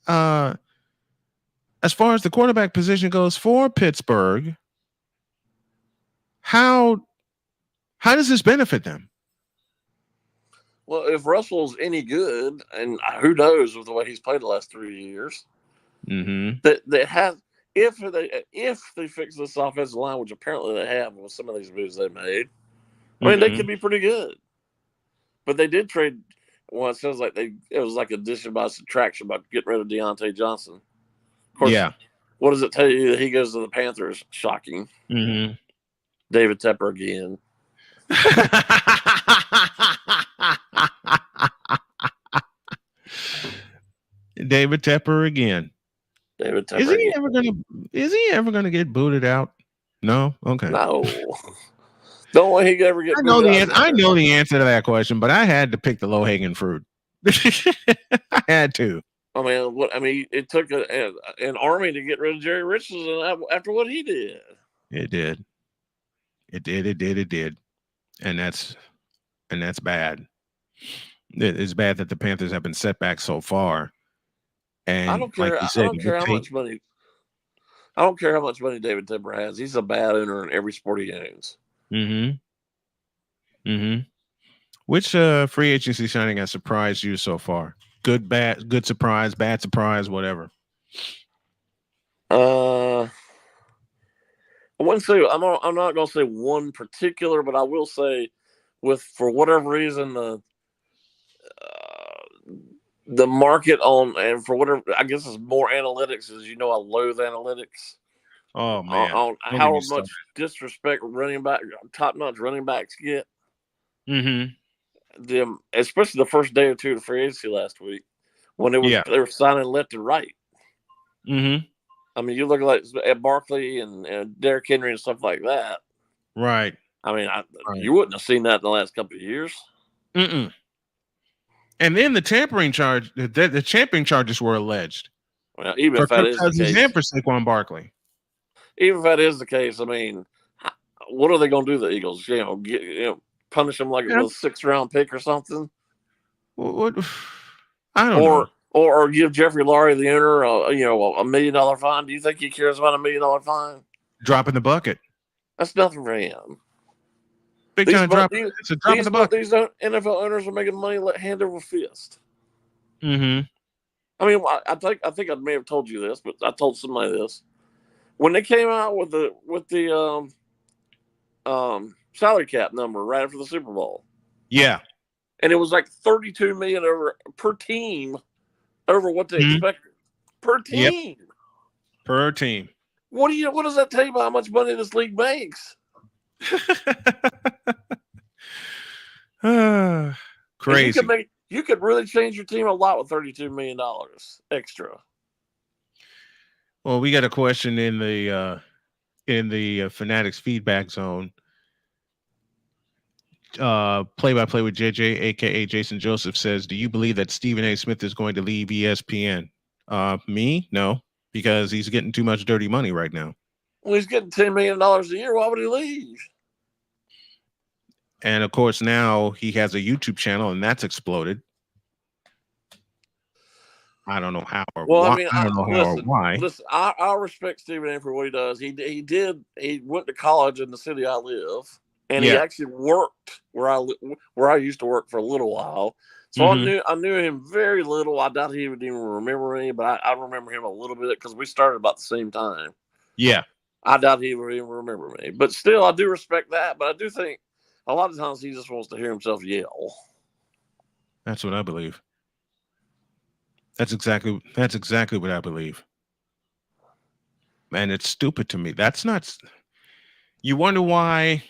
as far as the quarterback position goes for Pittsburgh, how does this benefit them? Well, if Russell's any good, and who knows with the way he's played the last 3 years, if they fix this offensive line, which apparently they have with some of these moves they made, I mean, they could be pretty good. But they did trade. Well, it sounds like it was like addition by subtraction by getting rid of Deontay Johnson. Of course, what does it tell you that he goes to the Panthers? Shocking. David Tepper again. David Tepper again. David Tepper. Is he ever gonna get booted out? No. Okay. No. Don't want he could ever get. I know the answer to that question, but I had to pick the low hanging fruit. I had to. I mean, it took an army to get rid of Jerry Richardson after what he did. It did. It did. And that's bad. It's bad that the Panthers have been set back so far. And I don't care. like you I said, don't care how much money. I don't care how much money David Tepper has. He's a bad owner in every sport he owns. Which free agency signing has surprised you so far? Good, bad, good surprise, bad surprise, whatever. I wouldn't say I'm not going to say one particular, but I will say, for whatever reason, the market and for whatever, I guess it's more analytics. As you know, I loathe analytics. Oh man, on how much disrespect top-notch running backs get. Them, especially the first day or two of free agency last week, when they were signing left and right. I mean, you look at Barkley and Derrick Henry and stuff like that. Right. I mean, you wouldn't have seen that in the last couple of years. And then the tampering charge, the tampering charges were alleged. Well, even if that is the case, and for Saquon Barkley. Even if that is the case, I mean, what are they going to do? The Eagles, punish them like it was a 6th-round pick or something? What? I don't know. Or give Jeffrey Lurie, the owner, $1 million fine. Do you think he cares about $1 million fine? Drop in the bucket. That's nothing for him. Big time drop. It's a drop in the bucket. These NFL owners are making money hand over fist. I mean, I think I may have told you this, but I told somebody this. When they came out with the salary cap number right after the Super Bowl. Yeah. And it was like $32 million per team over what they expected. Per team. Yep. Per team. What does that tell you about how much money this league makes? Crazy. You could really change your team a lot with $32 million extra. Well, we got a question in the Fanatics Feedback Zone. Play-by-play with JJ, aka Jason Joseph, says, do you believe that Stephen A. Smith is going to leave ESPN? Me? No, because he's getting too much dirty money right now. Well, he's getting $10 million a year. Why would he leave? And of course, now he has a YouTube channel, and that's exploded. I don't know how or why. I mean, I don't know how or why. Listen, I respect Stephen A. for what he does. He went to college in the city I live, and he actually worked where I used to work for a little while. So I knew him very little. I doubt he would even remember me, but I remember him a little bit because we started about the same time. Yeah. I doubt he would even remember me. But still, I do respect that. But I do think a lot of times he just wants to hear himself yell. That's what I believe. That's exactly what I believe. And it's stupid to me. That's not. You wonder why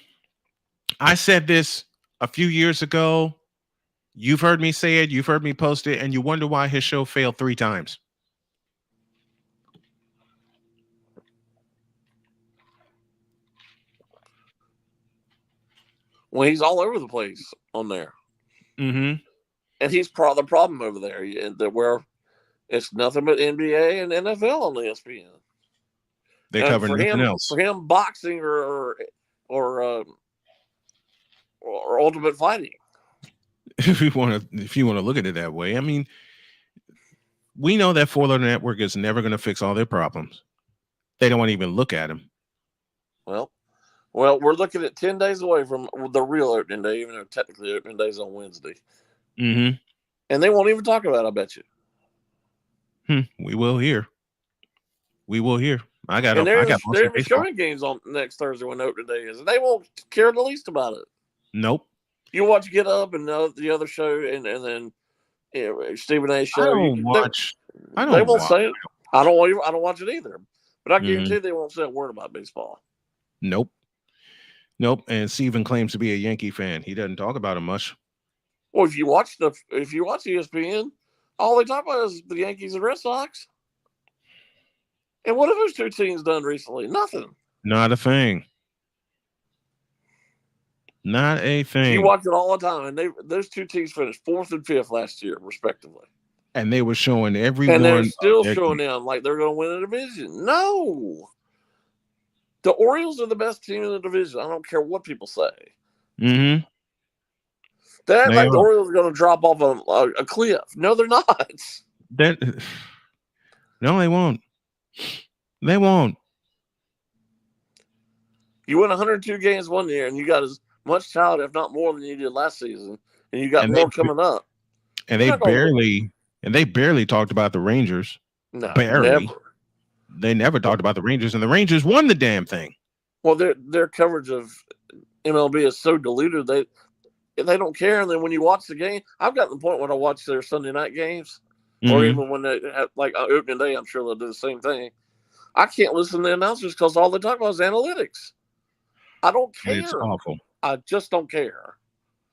I said this a few years ago. You've heard me say it. You've heard me post it. And you wonder why his show failed 3 times. Well, he's all over the place on there. And he's the problem over there, where it's nothing but NBA and NFL on ESPN. They cover nothing else. For him, boxing or ultimate fighting. If you want to look at it that way, I mean, we know that 4-letter network is never going to fix all their problems. They don't want to even look at them. Well, we're looking at 10 days away from the real opening day, even though technically opening day is on Wednesday. And they won't even talk about it, I bet you. We will hear. I got they're showing games on next Thursday when opening day is, and they won't care the least about it. Nope. You watch Get Up and the other show, and then Stephen A. show. They won't say it. I don't watch it either. But I guarantee they won't say a word about baseball. Nope. And Steven claims to be a Yankee fan. He doesn't talk about it much. Well, if you watch ESPN, all they talk about is the Yankees and Red Sox. And what have those two teams done recently? Nothing. Not a thing. You watch it all the time, and those two teams finished 4th and 5th last year, respectively. And they were showing everyone. And they're still showing them like they're going to win a division. No. The Orioles are the best team in the division. I don't care what people say. Mm-hmm. They act like the Orioles are going to drop off a cliff. No, they're not. No, they won't. They won't. You win 102 games one year, and you got as much talent, if not more, than you did last season, and you got more coming up. And they barely talked about the Rangers. No, barely. Never. They never talked about the Rangers, and the Rangers won the damn thing. Well, their coverage of MLB is so diluted they don't care. And then when you watch the game, I've gotten to the point when I watch their Sunday night games, or even when they have like opening day, I'm sure they'll do the same thing. I can't listen to the announcers because all they talk about is analytics. I don't care. It's awful. I just don't care.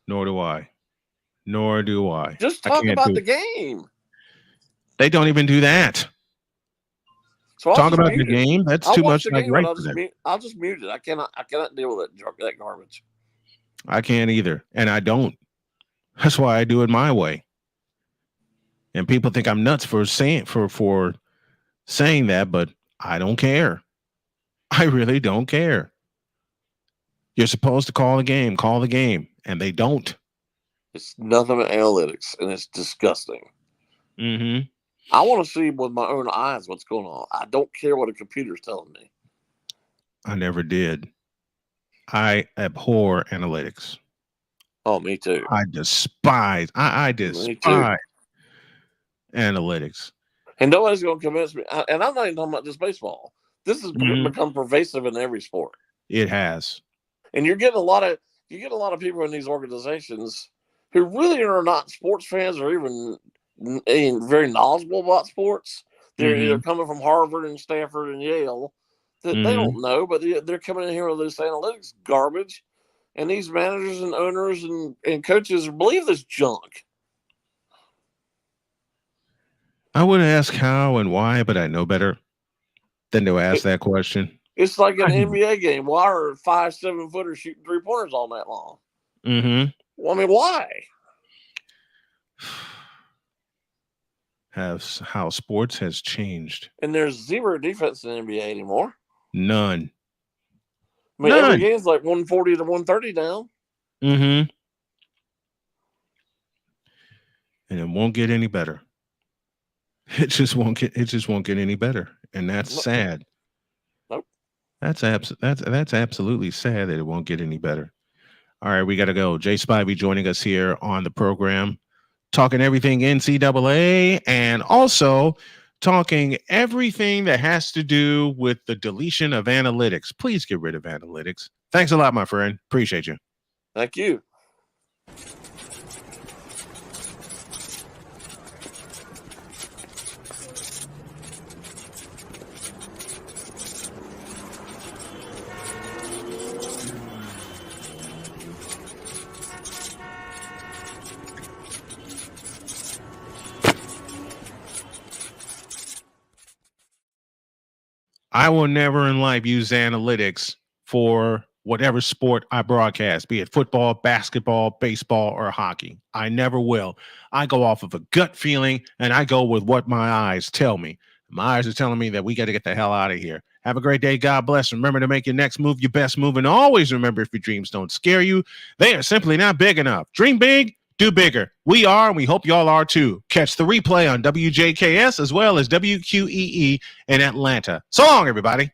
Nor do I. Just talk about the game. They don't even do that. So talk about the game. That's too much like right for them. I'll just mute it. I cannot deal with that garbage. I can't either, and I don't. That's why I do it my way. And people think I'm nuts for saying that, but I don't care. I really don't care. You're supposed to call the game, and they don't. It's nothing but analytics, and it's disgusting. Mm-hmm. I want to see with my own eyes what's going on. I don't care what a computer's telling me. I never did. I abhor analytics. Oh, me too. I despise analytics. And nobody's going to convince me. And I'm not even talking about just baseball. This has become pervasive in every sport. It has. And you get a lot of people in these organizations who really are not sports fans or even very knowledgeable about sports. They're either coming from Harvard and Stanford and Yale. They don't know, but they're coming in here with this analytics garbage. And these managers and owners and coaches believe this junk. I would ask how and why, but I know better than to ask that question. It's like an NBA game. Why are 5-7-footers shooting 3-pointers all night long? Mm-hmm. Well, I mean, why? How sports has changed. And there's zero defense in the NBA anymore. None. I mean, every game's like 140 to 130 down. Mm-hmm. And it won't get any better. It just won't get any better. And that's sad. Nope. That's absolutely sad that it won't get any better. All right, we got to go. Jay Spivey joining us here on the program, talking everything NCAA and also talking everything that has to do with the deletion of analytics. Please get rid of analytics. Thanks a lot, my friend. Appreciate you. Thank you. I will never in life use analytics for whatever sport I broadcast, be it football, basketball, baseball, or hockey. I never will. I go off of a gut feeling, and I go with what my eyes tell me. My eyes are telling me that we got to get the hell out of here. Have a great day. God bless. Remember to make your next move your best move, and always remember, if your dreams don't scare you, they are simply not big enough. Dream big. Do bigger. We are, and we hope y'all are too. Catch the replay on WJKS as well as WQEE in Atlanta. So long, everybody.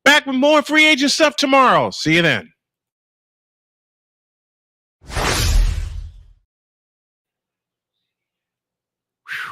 Back with more free agent stuff tomorrow. See you then.